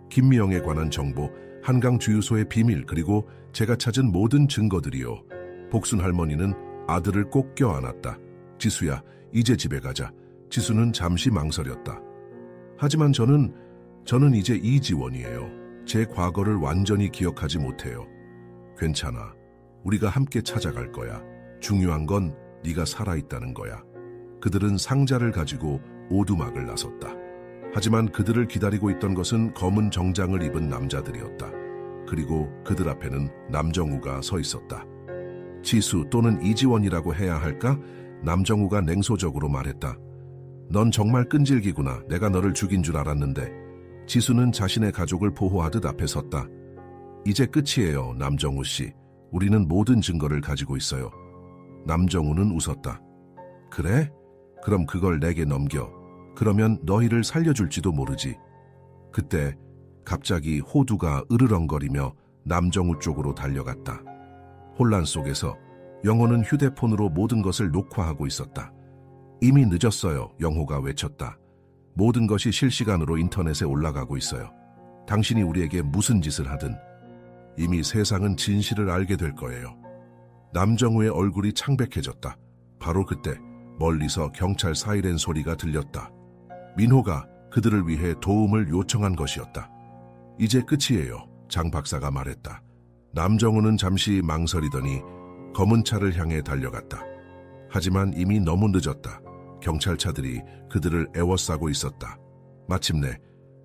김미영에 관한 정보, 한강 주유소의 비밀, 그리고 제가 찾은 모든 증거들이요. 복순 할머니는 아들을 꼭 껴안았다. 지수야, 이제 집에 가자. 지수는 잠시 망설였다. 하지만 저는 이제 이지원이에요. 제 과거를 완전히 기억하지 못해요. 괜찮아. 우리가 함께 찾아갈 거야. 중요한 건 네가 살아있다는 거야. 그들은 상자를 가지고 오두막을 나섰다. 하지만 그들을 기다리고 있던 것은 검은 정장을 입은 남자들이었다. 그리고 그들 앞에는 남정우가 서 있었다. 지수 또는 이지원이라고 해야 할까? 남정우가 냉소적으로 말했다. 넌 정말 끈질기구나. 내가 너를 죽인 줄 알았는데. 지수는 자신의 가족을 보호하듯 앞에 섰다. 이제 끝이에요, 남정우 씨. 우리는 모든 증거를 가지고 있어요. 남정우는 웃었다. 그래? 그럼 그걸 내게 넘겨. 그러면 너희를 살려줄지도 모르지. 그때 갑자기 호두가 으르렁거리며 남정우 쪽으로 달려갔다. 혼란 속에서 영호는 휴대폰으로 모든 것을 녹화하고 있었다. 이미 늦었어요, 영호가 외쳤다. 모든 것이 실시간으로 인터넷에 올라가고 있어요. 당신이 우리에게 무슨 짓을 하든 이미 세상은 진실을 알게 될 거예요. 남정우의 얼굴이 창백해졌다. 바로 그때 멀리서 경찰 사이렌 소리가 들렸다. 민호가 그들을 위해 도움을 요청한 것이었다. 이제 끝이에요, 장 박사가 말했다. 남정우는 잠시 망설이더니 검은 차를 향해 달려갔다. 하지만 이미 너무 늦었다. 경찰차들이 그들을 에워싸고 있었다. 마침내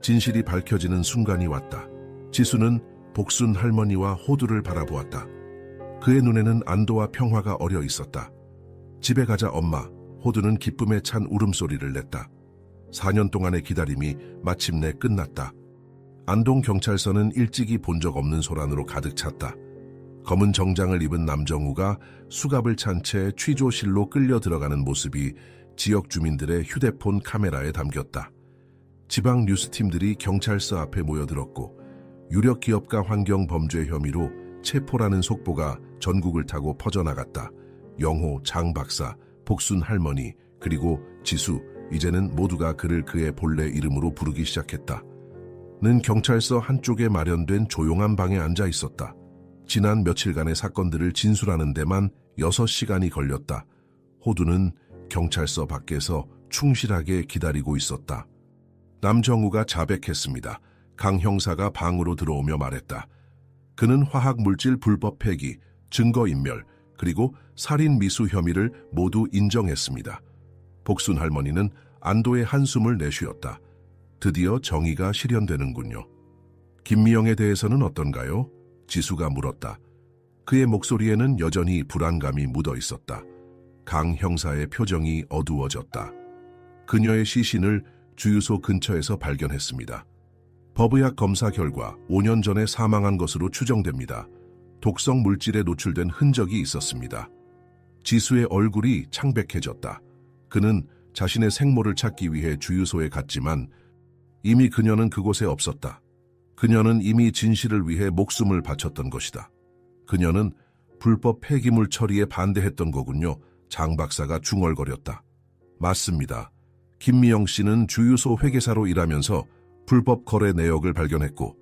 진실이 밝혀지는 순간이 왔다. 지수는 복순 할머니와 호두를 바라보았다. 그의 눈에는 안도와 평화가 어려 있었다. 집에 가자 엄마. 호두는 기쁨에 찬 울음소리를 냈다. 4년 동안의 기다림이 마침내 끝났다. 안동경찰서는 일찍이 본 적 없는 소란으로 가득 찼다. 검은 정장을 입은 남정우가 수갑을 찬 채 취조실로 끌려 들어가는 모습이 지역 주민들의 휴대폰 카메라에 담겼다. 지방 뉴스팀들이 경찰서 앞에 모여들었고 유력 기업가 환경 범죄 혐의로 체포라는 속보가 전국을 타고 퍼져나갔다. 영호, 장 박사, 복순 할머니, 그리고 지수, 이제는 모두가 그를 그의 본래 이름으로 부르기 시작했다. 는 경찰서 한쪽에 마련된 조용한 방에 앉아 있었다. 지난 며칠간의 사건들을 진술하는 데만 6시간이 걸렸다. 호두는 경찰서 밖에서 충실하게 기다리고 있었다. 남정우가 자백했습니다. 강 형사가 방으로 들어오며 말했다. 그는 화학물질 불법 폐기, 증거인멸, 그리고 살인 미수 혐의를 모두 인정했습니다. 복순 할머니는 안도의 한숨을 내쉬었다. 드디어 정의가 실현되는군요. 김미영에 대해서는 어떤가요? 지수가 물었다. 그의 목소리에는 여전히 불안감이 묻어 있었다. 강 형사의 표정이 어두워졌다. 그녀의 시신을 주유소 근처에서 발견했습니다. 법의학 검사 결과 5년 전에 사망한 것으로 추정됩니다. 독성 물질에 노출된 흔적이 있었습니다. 지수의 얼굴이 창백해졌다. 그는 자신의 생모를 찾기 위해 주유소에 갔지만 이미 그녀는 그곳에 없었다. 그녀는 이미 진실을 위해 목숨을 바쳤던 것이다. 그녀는 불법 폐기물 처리에 반대했던 거군요. 장 박사가 중얼거렸다. 맞습니다. 김미영 씨는 주유소 회계사로 일하면서 불법 거래 내역을 발견했고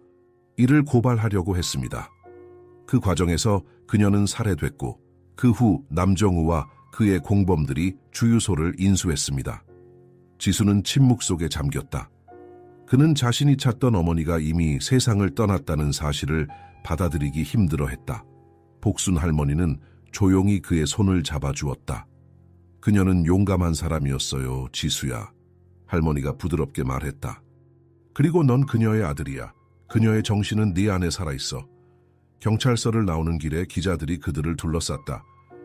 이를 고발하려고 했습니다. 그 과정에서 그녀는 살해됐고 그 후 남정우와 그의 공범들이 주유소를 인수했습니다. 지수는 침묵 속에 잠겼다. 그는 자신이 찾던 어머니가 이미 세상을 떠났다는 사실을 받아들이기 힘들어했다. 복순 할머니는 조용히 그의 손을 잡아주었다. 그녀는 용감한 사람이었어요, 지수야. 할머니가 부드럽게 말했다. 그리고 넌 그녀의 아들이야. 그녀의 정신은 네 안에 살아있어. 경찰서를 나오는 길에 기자들이 그들을 둘러쌌다.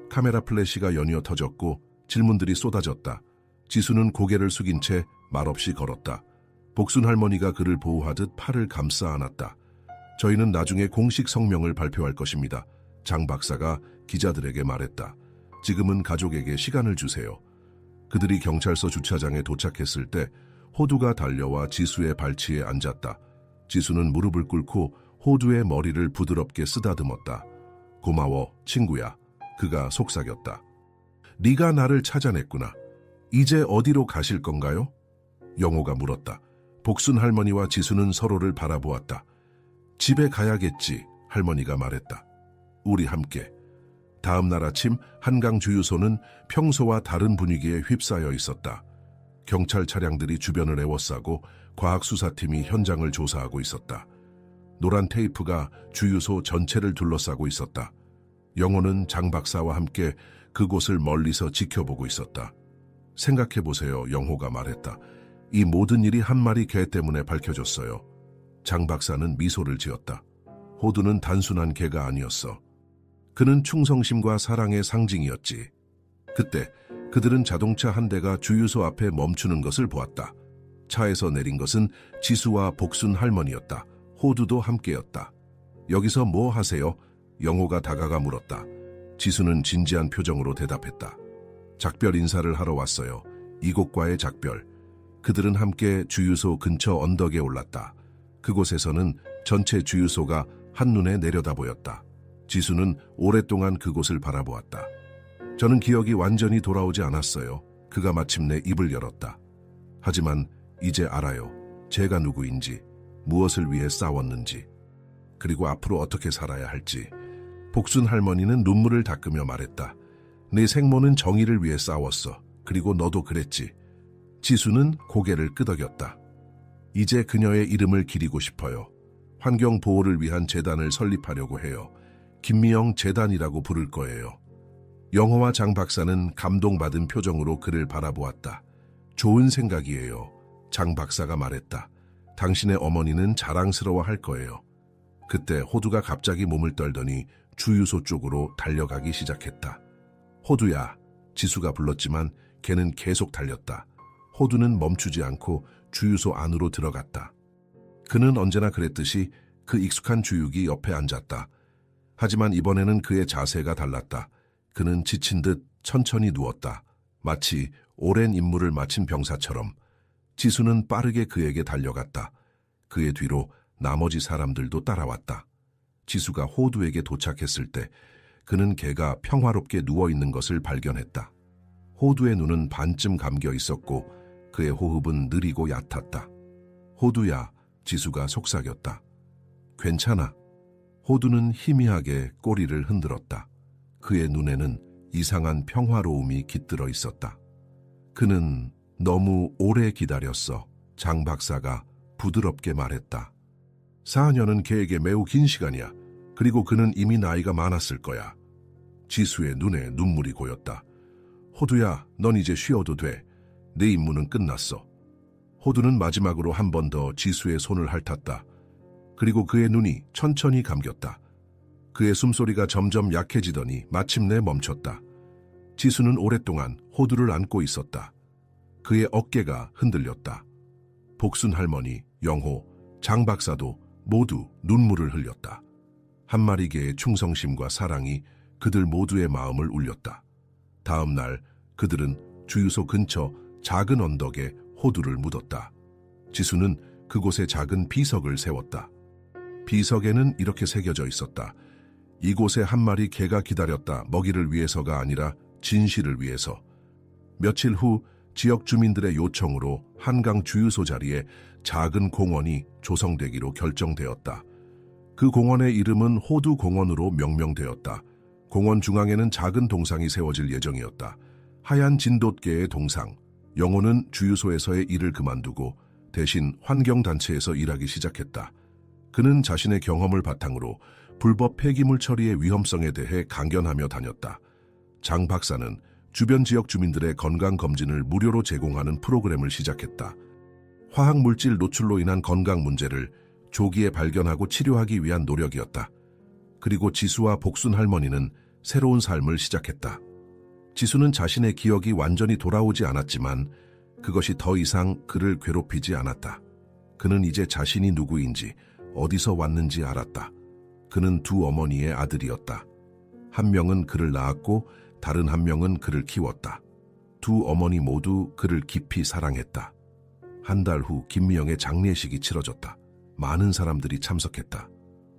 카메라 플래시가 연이어 터졌고 질문들이 쏟아졌다. 지수는 고개를 숙인 채 말없이 걸었다. 복순 할머니가 그를 보호하듯 팔을 감싸 안았다. 저희는 나중에 공식 성명을 발표할 것입니다. 장 박사가 기자들에게 말했다. 지금은 가족에게 시간을 주세요. 그들이 경찰서 주차장에 도착했을 때 호두가 달려와 지수의 발치에 앉았다. 지수는 무릎을 꿇고 호두의 머리를 부드럽게 쓰다듬었다. 고마워, 친구야. 그가 속삭였다. 네가 나를 찾아냈구나. 이제 어디로 가실 건가요? 영호가 물었다. 복순 할머니와 지수는 서로를 바라보았다. 집에 가야겠지, 할머니가 말했다. 우리 함께. 다음 날 아침 한강 주유소는 평소와 다른 분위기에 휩싸여 있었다. 경찰 차량들이 주변을 에워싸고 과학수사팀이 현장을 조사하고 있었다. 노란 테이프가 주유소 전체를 둘러싸고 있었다. 영호는 장 박사와 함께 그곳을 멀리서 지켜보고 있었다. 생각해보세요, 영호가 말했다. 이 모든 일이 한 마리 개 때문에 밝혀졌어요. 장 박사는 미소를 지었다. 호두는 단순한 개가 아니었어. 그는 충성심과 사랑의 상징이었지. 그때 그들은 자동차 한 대가 주유소 앞에 멈추는 것을 보았다. 차에서 내린 것은 지수와 복순 할머니였다. 호두도 함께였다. 여기서 뭐 하세요? 영호가 다가가 물었다. 지수는 진지한 표정으로 대답했다. 작별 인사를 하러 왔어요. 이곳과의 작별. 그들은 함께 주유소 근처 언덕에 올랐다. 그곳에서는 전체 주유소가 한눈에 내려다 보였다. 지수는 오랫동안 그곳을 바라보았다. 저는 기억이 완전히 돌아오지 않았어요. 그가 마침내 입을 열었다. 하지만 이제 알아요. 제가 누구인지, 무엇을 위해 싸웠는지, 그리고 앞으로 어떻게 살아야 할지. 복순 할머니는 눈물을 닦으며 말했다. 네 생모는 정의를 위해 싸웠어. 그리고 너도 그랬지. 지수는 고개를 끄덕였다. 이제 그녀의 이름을 기리고 싶어요. 환경 보호를 위한 재단을 설립하려고 해요. 김미영 재단이라고 부를 거예요. 영호와 장 박사는 감동받은 표정으로 그를 바라보았다. 좋은 생각이에요. 장 박사가 말했다. 당신의 어머니는 자랑스러워 할 거예요. 그때 호두가 갑자기 몸을 떨더니 주유소 쪽으로 달려가기 시작했다. 호두야, 지수가 불렀지만 걔는 계속 달렸다. 호두는 멈추지 않고 주유소 안으로 들어갔다. 그는 언제나 그랬듯이 그 익숙한 주육이 옆에 앉았다. 하지만 이번에는 그의 자세가 달랐다. 그는 지친 듯 천천히 누웠다. 마치 오랜 임무를 마친 병사처럼. 지수는 빠르게 그에게 달려갔다. 그의 뒤로 나머지 사람들도 따라왔다. 지수가 호두에게 도착했을 때 그는 걔가 평화롭게 누워있는 것을 발견했다. 호두의 눈은 반쯤 감겨 있었고 그의 호흡은 느리고 얕았다. 호두야, 지수가 속삭였다. 괜찮아. 호두는 희미하게 꼬리를 흔들었다. 그의 눈에는 이상한 평화로움이 깃들어 있었다. 그는 너무 오래 기다렸어. 장 박사가 부드럽게 말했다. 4년은 걔에게 매우 긴 시간이야. 그리고 그는 이미 나이가 많았을 거야. 지수의 눈에 눈물이 고였다. 호두야, 넌 이제 쉬어도 돼. 내 임무는 끝났어. 호두는 마지막으로 한 번 더 지수의 손을 핥았다. 그리고 그의 눈이 천천히 감겼다. 그의 숨소리가 점점 약해지더니 마침내 멈췄다. 지수는 오랫동안 호두를 안고 있었다. 그의 어깨가 흔들렸다. 복순 할머니, 영호, 장 박사도 모두 눈물을 흘렸다. 한 마리 개의 충성심과 사랑이 그들 모두의 마음을 울렸다. 다음 날 그들은 주유소 근처 작은 언덕에 호두를 묻었다. 지수는 그곳에 작은 비석을 세웠다. 비석에는 이렇게 새겨져 있었다. 이곳에 한 마리 개가 기다렸다. 먹이를 위해서가 아니라 진실을 위해서. 며칠 후 지역 주민들의 요청으로 한강 주유소 자리에 작은 공원이 조성되기로 결정되었다. 그 공원의 이름은 호두공원으로 명명되었다. 공원 중앙에는 작은 동상이 세워질 예정이었다. 하얀 진돗개의 동상. 영호는 주유소에서의 일을 그만두고 대신 환경단체에서 일하기 시작했다. 그는 자신의 경험을 바탕으로 불법 폐기물 처리의 위험성에 대해 강연하며 다녔다. 장 박사는 주변 지역 주민들의 건강검진을 무료로 제공하는 프로그램을 시작했다. 화학물질 노출로 인한 건강 문제를 조기에 발견하고 치료하기 위한 노력이었다. 그리고 지수와 복순 할머니는 새로운 삶을 시작했다. 지수는 자신의 기억이 완전히 돌아오지 않았지만 그것이 더 이상 그를 괴롭히지 않았다. 그는 이제 자신이 누구인지, 어디서 왔는지 알았다. 그는 두 어머니의 아들이었다. 한 명은 그를 낳았고 다른 한 명은 그를 키웠다. 두 어머니 모두 그를 깊이 사랑했다. 한 달 후 김미영의 장례식이 치러졌다. 많은 사람들이 참석했다.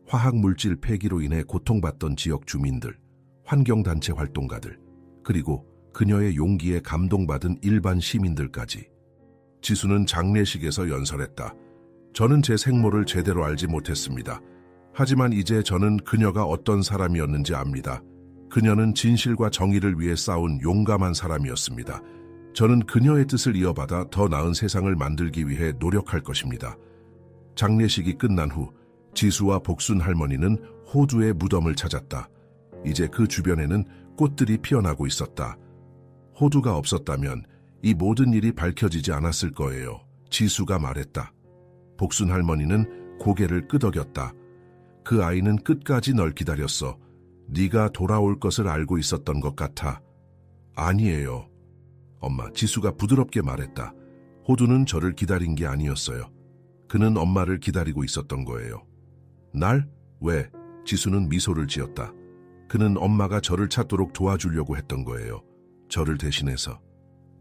화학물질 폐기로 인해 고통받던 지역 주민들, 환경단체 활동가들, 그리고 그녀의 용기에 감동받은 일반 시민들까지. 지수는 장례식에서 연설했다. 저는 제 생모를 제대로 알지 못했습니다. 하지만 이제 저는 그녀가 어떤 사람이었는지 압니다. 그녀는 진실과 정의를 위해 싸운 용감한 사람이었습니다. 저는 그녀의 뜻을 이어받아 더 나은 세상을 만들기 위해 노력할 것입니다. 장례식이 끝난 후 지수와 복순 할머니는 호두의 무덤을 찾았다. 이제 그 주변에는 꽃들이 피어나고 있었다. 호두가 없었다면 이 모든 일이 밝혀지지 않았을 거예요. 지수가 말했다. 복순 할머니는 고개를 끄덕였다. 그 아이는 끝까지 널 기다렸어. 네가 돌아올 것을 알고 있었던 것 같아. 아니에요. 엄마, 지수가 부드럽게 말했다. 호두는 저를 기다린 게 아니었어요. 그는 엄마를 기다리고 있었던 거예요. 날? 왜? 지수는 미소를 지었다. 그는 엄마가 저를 찾도록 도와주려고 했던 거예요. 저를 대신해서.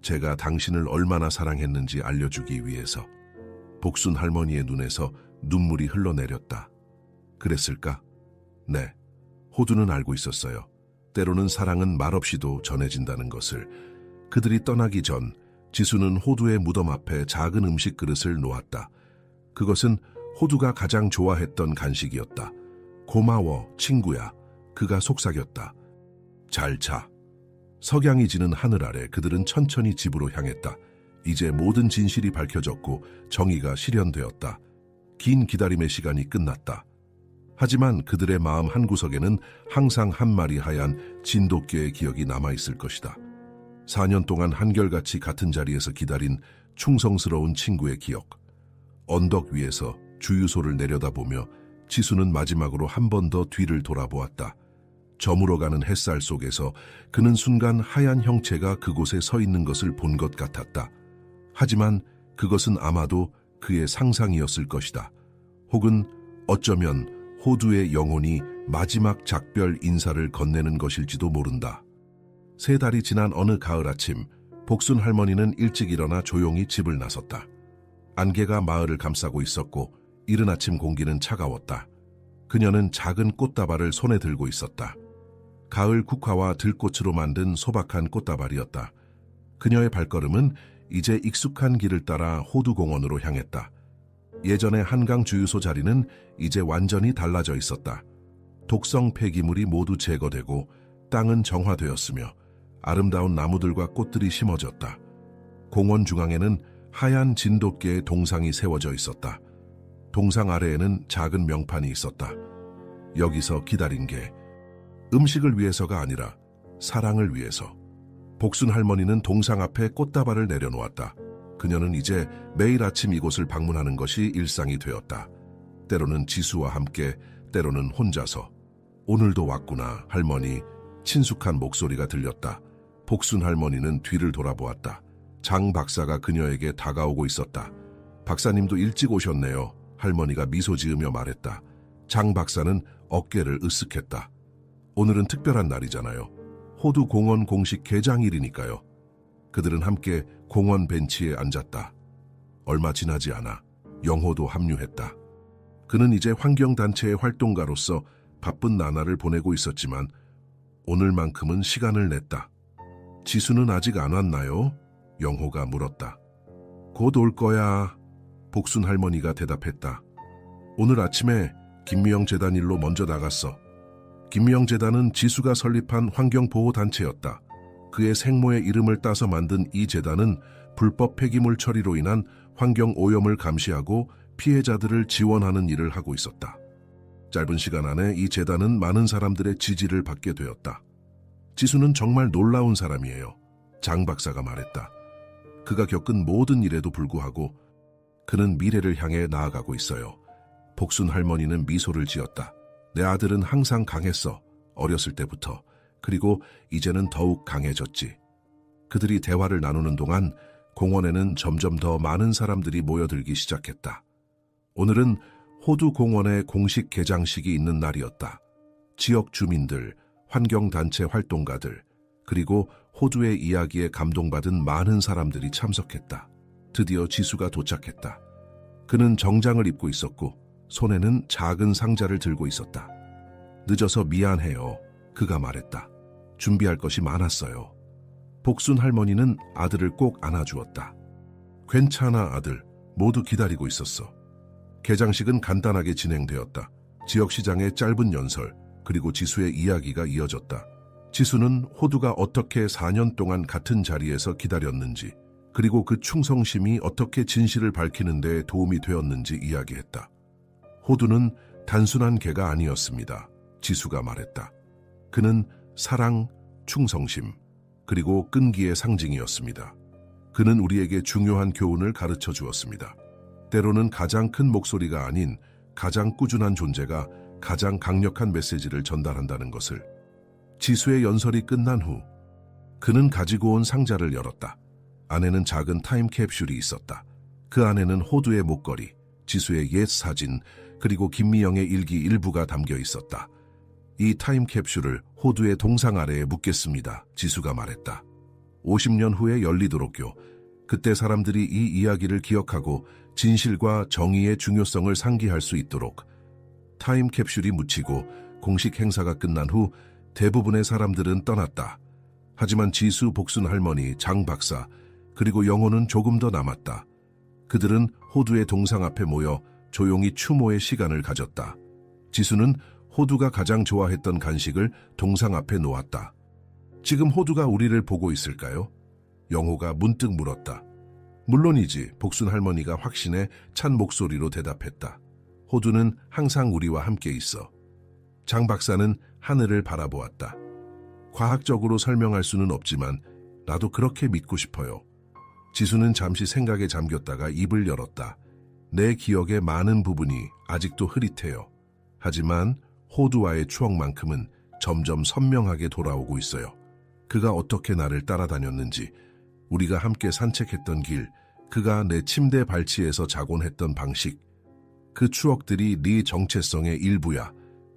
제가 당신을 얼마나 사랑했는지 알려주기 위해서. 복순 할머니의 눈에서 눈물이 흘러내렸다. 그랬을까? 네. 호두는 알고 있었어요. 때로는 사랑은 말없이도 전해진다는 것을. 그들이 떠나기 전 지수는 호두의 무덤 앞에 작은 음식 그릇을 놓았다. 그것은 호두가 가장 좋아했던 간식이었다. 고마워, 친구야. 그가 속삭였다. 잘 자. 석양이 지는 하늘 아래 그들은 천천히 집으로 향했다. 이제 모든 진실이 밝혀졌고 정의가 실현되었다. 긴 기다림의 시간이 끝났다. 하지만 그들의 마음 한구석에는 항상 한 마리 하얀 진돗개의 기억이 남아있을 것이다. 4년 동안 한결같이 같은 자리에서 기다린 충성스러운 친구의 기억. 언덕 위에서 주유소를 내려다보며 지수는 마지막으로 한 번 더 뒤를 돌아보았다. 저물어가는 햇살 속에서 그는 순간 하얀 형체가 그곳에 서 있는 것을 본 것 같았다. 하지만 그것은 아마도 그의 상상이었을 것이다. 혹은 어쩌면 호두의 영혼이 마지막 작별 인사를 건네는 것일지도 모른다. 3달이 지난 어느 가을 아침, 복순 할머니는 일찍 일어나 조용히 집을 나섰다. 안개가 마을을 감싸고 있었고 이른 아침 공기는 차가웠다. 그녀는 작은 꽃다발을 손에 들고 있었다. 가을 국화와 들꽃으로 만든 소박한 꽃다발이었다. 그녀의 발걸음은 이제 익숙한 길을 따라 호두공원으로 향했다. 예전의 한강 주유소 자리는 이제 완전히 달라져 있었다. 독성 폐기물이 모두 제거되고 땅은 정화되었으며 아름다운 나무들과 꽃들이 심어졌다. 공원 중앙에는 하얀 진돗개의 동상이 세워져 있었다. 동상 아래에는 작은 명판이 있었다. 여기서 기다린 게 음식을 위해서가 아니라 사랑을 위해서. 복순 할머니는 동상 앞에 꽃다발을 내려놓았다. 그녀는 이제 매일 아침 이곳을 방문하는 것이 일상이 되었다. 때로는 지수와 함께, 때로는 혼자서. 오늘도 왔구나, 할머니. 친숙한 목소리가 들렸다. 복순 할머니는 뒤를 돌아보았다. 장 박사가 그녀에게 다가오고 있었다. 박사님도 일찍 오셨네요. 할머니가 미소 지으며 말했다. 장 박사는 어깨를 으쓱했다. 오늘은 특별한 날이잖아요. 호두 공원 공식 개장일이니까요. 그들은 함께 공원 벤치에 앉았다. 얼마 지나지 않아 영호도 합류했다. 그는 이제 환경단체의 활동가로서 바쁜 나날을 보내고 있었지만 오늘만큼은 시간을 냈다. 지수는 아직 안 왔나요? 영호가 물었다. 곧 올 거야. 복순 할머니가 대답했다. 오늘 아침에 김미영 재단 일로 먼저 나갔어. 김미영 재단은 지수가 설립한 환경보호단체였다. 그의 생모의 이름을 따서 만든 이 재단은 불법 폐기물 처리로 인한 환경 오염을 감시하고 피해자들을 지원하는 일을 하고 있었다. 짧은 시간 안에 이 재단은 많은 사람들의 지지를 받게 되었다. 지수는 정말 놀라운 사람이에요. 장 박사가 말했다. 그가 겪은 모든 일에도 불구하고 그는 미래를 향해 나아가고 있어요. 복순 할머니는 미소를 지었다. 내 아들은 항상 강했어. 어렸을 때부터. 그리고 이제는 더욱 강해졌지. 그들이 대화를 나누는 동안 공원에는 점점 더 많은 사람들이 모여들기 시작했다. 오늘은 호두 공원의 공식 개장식이 있는 날이었다. 지역 주민들, 환경단체 활동가들, 그리고 호두의 이야기에 감동받은 많은 사람들이 참석했다. 드디어 지수가 도착했다. 그는 정장을 입고 있었고 손에는 작은 상자를 들고 있었다. 늦어서 미안해요. 그가 말했다. 준비할 것이 많았어요. 복순 할머니는 아들을 꼭 안아주었다. 괜찮아, 아들. 모두 기다리고 있었어. 개장식은 간단하게 진행되었다. 지역시장의 짧은 연설, 그리고 지수의 이야기가 이어졌다. 지수는 호두가 어떻게 4년 동안 같은 자리에서 기다렸는지, 그리고 그 충성심이 어떻게 진실을 밝히는 데 도움이 되었는지 이야기했다. 호두는 단순한 개가 아니었습니다. 지수가 말했다. 그는 사랑, 충성심, 그리고 끈기의 상징이었습니다. 그는 우리에게 중요한 교훈을 가르쳐 주었습니다. 때로는 가장 큰 목소리가 아닌 가장 꾸준한 존재가 가장 강력한 메시지를 전달한다는 것을. 지수의 연설이 끝난 후 그는 가지고 온 상자를 열었다. 안에는 작은 타임캡슐이 있었다. 그 안에는 호두의 목걸이, 지수의 옛 사진, 그리고 김미영의 일기 일부가 담겨 있었다. 이 타임캡슐을 호두의 동상 아래에 묻겠습니다. 지수가 말했다. 50년 후에 열리도록요. 그때 사람들이 이 이야기를 기억하고 진실과 정의의 중요성을 상기할 수 있도록. 타임캡슐이 묻히고 공식 행사가 끝난 후 대부분의 사람들은 떠났다. 하지만 지수, 복순 할머니, 장 박사, 그리고 영호는 조금 더 남았다. 그들은 호두의 동상 앞에 모여 조용히 추모의 시간을 가졌다. 지수는 호두가 가장 좋아했던 간식을 동상 앞에 놓았다. 지금 호두가 우리를 보고 있을까요? 영호가 문득 물었다. 물론이지, 복순 할머니가 확신에 찬 목소리로 대답했다. 호두는 항상 우리와 함께 있어. 장 박사는 하늘을 바라보았다. 과학적으로 설명할 수는 없지만 나도 그렇게 믿고 싶어요. 지수는 잠시 생각에 잠겼다가 입을 열었다. 내 기억의 많은 부분이 아직도 흐릿해요. 하지만 호두와의 추억만큼은 점점 선명하게 돌아오고 있어요. 그가 어떻게 나를 따라다녔는지, 우리가 함께 산책했던 길, 그가 내 침대 발치에서 자곤 했던 방식, 그 추억들이 네 정체성의 일부야.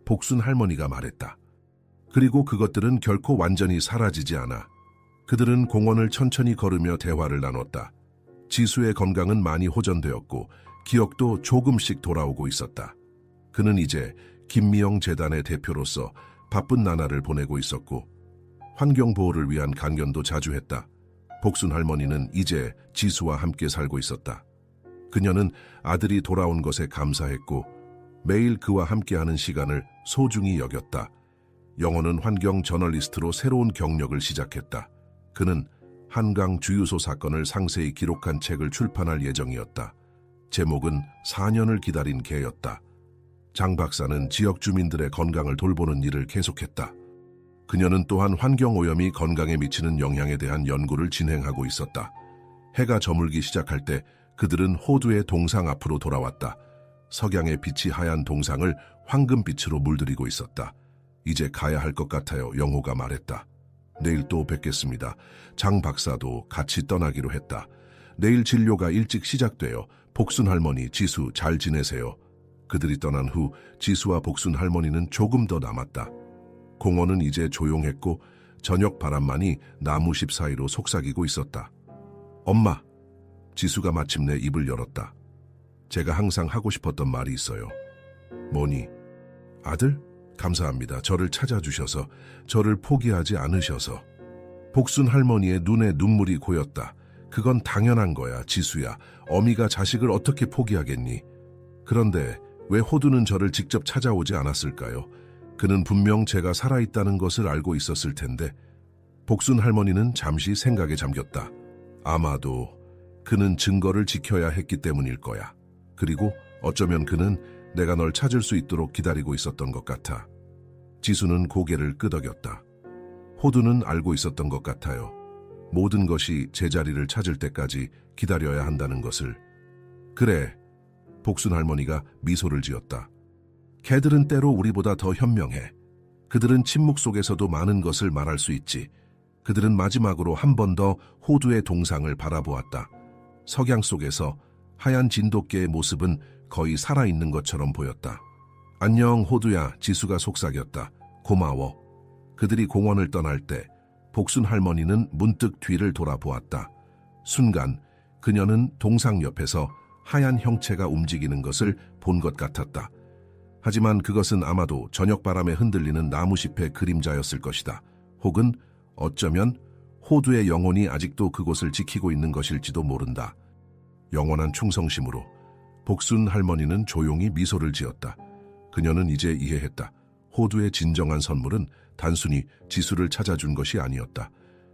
복순 할머니가 말했다. 그리고 그것들은 결코 완전히 사라지지 않아. 그들은 공원을 천천히 걸으며 대화를 나눴다. 지수의 건강은 많이 호전되었고 기억도 조금씩 돌아오고 있었다. 그는 이제 김미영 재단의 대표로서 바쁜 나날을 보내고 있었고 환경보호를 위한 강연도 자주 했다. 복순 할머니는 이제 지수와 함께 살고 있었다. 그녀는 아들이 돌아온 것에 감사했고 매일 그와 함께하는 시간을 소중히 여겼다. 영호는 환경 저널리스트로 새로운 경력을 시작했다. 그는 한강 주유소 사건을 상세히 기록한 책을 출판할 예정이었다. 제목은 4년을 기다린 개였다. 장 박사는 지역 주민들의 건강을 돌보는 일을 계속했다. 그녀는 또한 환경오염이 건강에 미치는 영향에 대한 연구를 진행하고 있었다. 해가 저물기 시작할 때 그들은 호두의 동상 앞으로 돌아왔다. 석양의 빛이 하얀 동상을 황금빛으로 물들이고 있었다. 이제 가야 할 것 같아요, 영호가 말했다. 내일 또 뵙겠습니다. 장 박사도 같이 떠나기로 했다. 내일 진료가 일찍 시작되어 복순 할머니, 지수 잘 지내세요. 그들이 떠난 후 지수와 복순 할머니는 조금 더 남았다. 공원은 이제 조용했고 저녁 바람만이 나무십 사이로 속삭이고 있었다. 엄마! 지수가 마침내 입을 열었다. 제가 항상 하고 싶었던 말이 있어요. 뭐니? 아들? 감사합니다. 저를 찾아주셔서, 저를 포기하지 않으셔서. 복순 할머니의 눈에 눈물이 고였다. 그건 당연한 거야, 지수야. 어미가 자식을 어떻게 포기하겠니? 그런데 왜 호두는 저를 직접 찾아오지 않았을까요? 그는 분명 제가 살아있다는 것을 알고 있었을 텐데. 복순 할머니는 잠시 생각에 잠겼다. 아마도 그는 증거를 지켜야 했기 때문일 거야. 그리고 어쩌면 그는 내가 널 찾을 수 있도록 기다리고 있었던 것 같아. 지수는 고개를 끄덕였다. 호두는 알고 있었던 것 같아요. 모든 것이 제자리를 찾을 때까지 기다려야 한다는 것을. 그래, 복순 할머니가 미소를 지었다. 개들은 때로 우리보다 더 현명해. 그들은 침묵 속에서도 많은 것을 말할 수 있지. 그들은 마지막으로 한 번 더 호두의 동상을 바라보았다. 석양 속에서 하얀 진돗개의 모습은 거의 살아있는 것처럼 보였다. 안녕 호두야, 지수가 속삭였다. 고마워. 그들이 공원을 떠날 때 복순 할머니는 문득 뒤를 돌아보았다. 순간 그녀는 동상 옆에서 하얀 형체가 움직이는 것을 본 것 같았다. 하지만 그것은 아마도 저녁 바람에 흔들리는 나무잎의 그림자였을 것이다. 혹은 어쩌면 호두의 영혼이 아직도 그곳을 지키고 있는 것일지도 모른다. 영원한 충성심으로 복순 할머니는 조용히 미소를 지었다. 그녀는 이제 이해했다. 호두의 진정한 선물은 단순히 지수를 찾아준 것이 아니었다.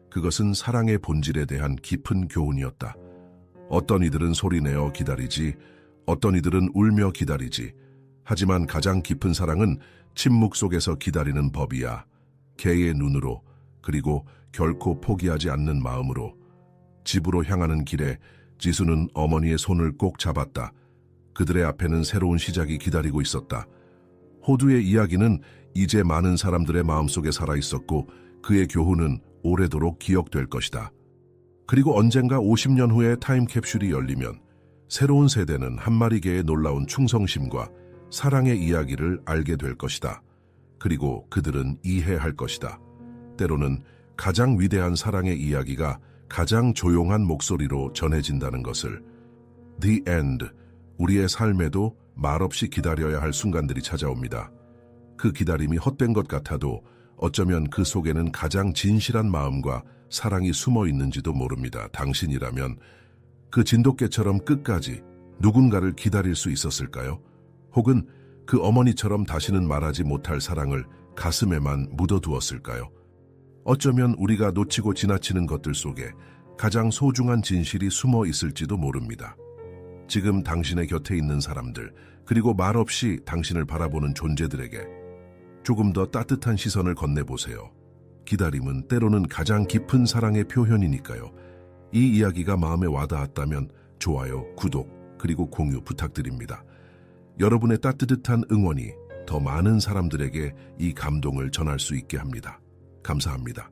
그것은 사랑의 본질에 대한 깊은 교훈이었다. 어떤 이들은 소리내어 기다리지, 어떤 이들은 울며 기다리지. 하지만 가장 깊은 사랑은 침묵 속에서 기다리는 법이야. 개의 눈으로, 그리고 결코 포기하지 않는 마음으로. 집으로 향하는 길에 지수는 어머니의 손을 꼭 잡았다. 그들의 앞에는 새로운 시작이 기다리고 있었다. 호두의 이야기는 이제 많은 사람들의 마음속에 살아있었고 그의 교훈은 오래도록 기억될 것이다. 그리고 언젠가 50년 후에 타임캡슐이 열리면 새로운 세대는 한 마리 개의 놀라운 충성심과 사랑의 이야기를 알게 될 것이다. 그리고 그들은 이해할 것이다. 때로는 가장 위대한 사랑의 이야기가 가장 조용한 목소리로 전해진다는 것을. The end. 우리의 삶에도 말없이 기다려야 할 순간들이 찾아옵니다. 그 기다림이 헛된 것 같아도 어쩌면 그 속에는 가장 진실한 마음과 사랑이 숨어 있는지도 모릅니다. 당신이라면 그 진돗개처럼 끝까지 누군가를 기다릴 수 있었을까요? 혹은 그 어머니처럼 다시는 말하지 못할 사랑을 가슴에만 묻어두었을까요? 어쩌면 우리가 놓치고 지나치는 것들 속에 가장 소중한 진실이 숨어 있을지도 모릅니다. 지금 당신의 곁에 있는 사람들, 그리고 말없이 당신을 바라보는 존재들에게 조금 더 따뜻한 시선을 건네보세요. 기다림은 때로는 가장 깊은 사랑의 표현이니까요. 이 이야기가 마음에 와닿았다면 좋아요, 구독, 그리고 공유 부탁드립니다. 여러분의 따뜻한 응원이 더 많은 사람들에게 이 감동을 전할 수 있게 합니다. 감사합니다.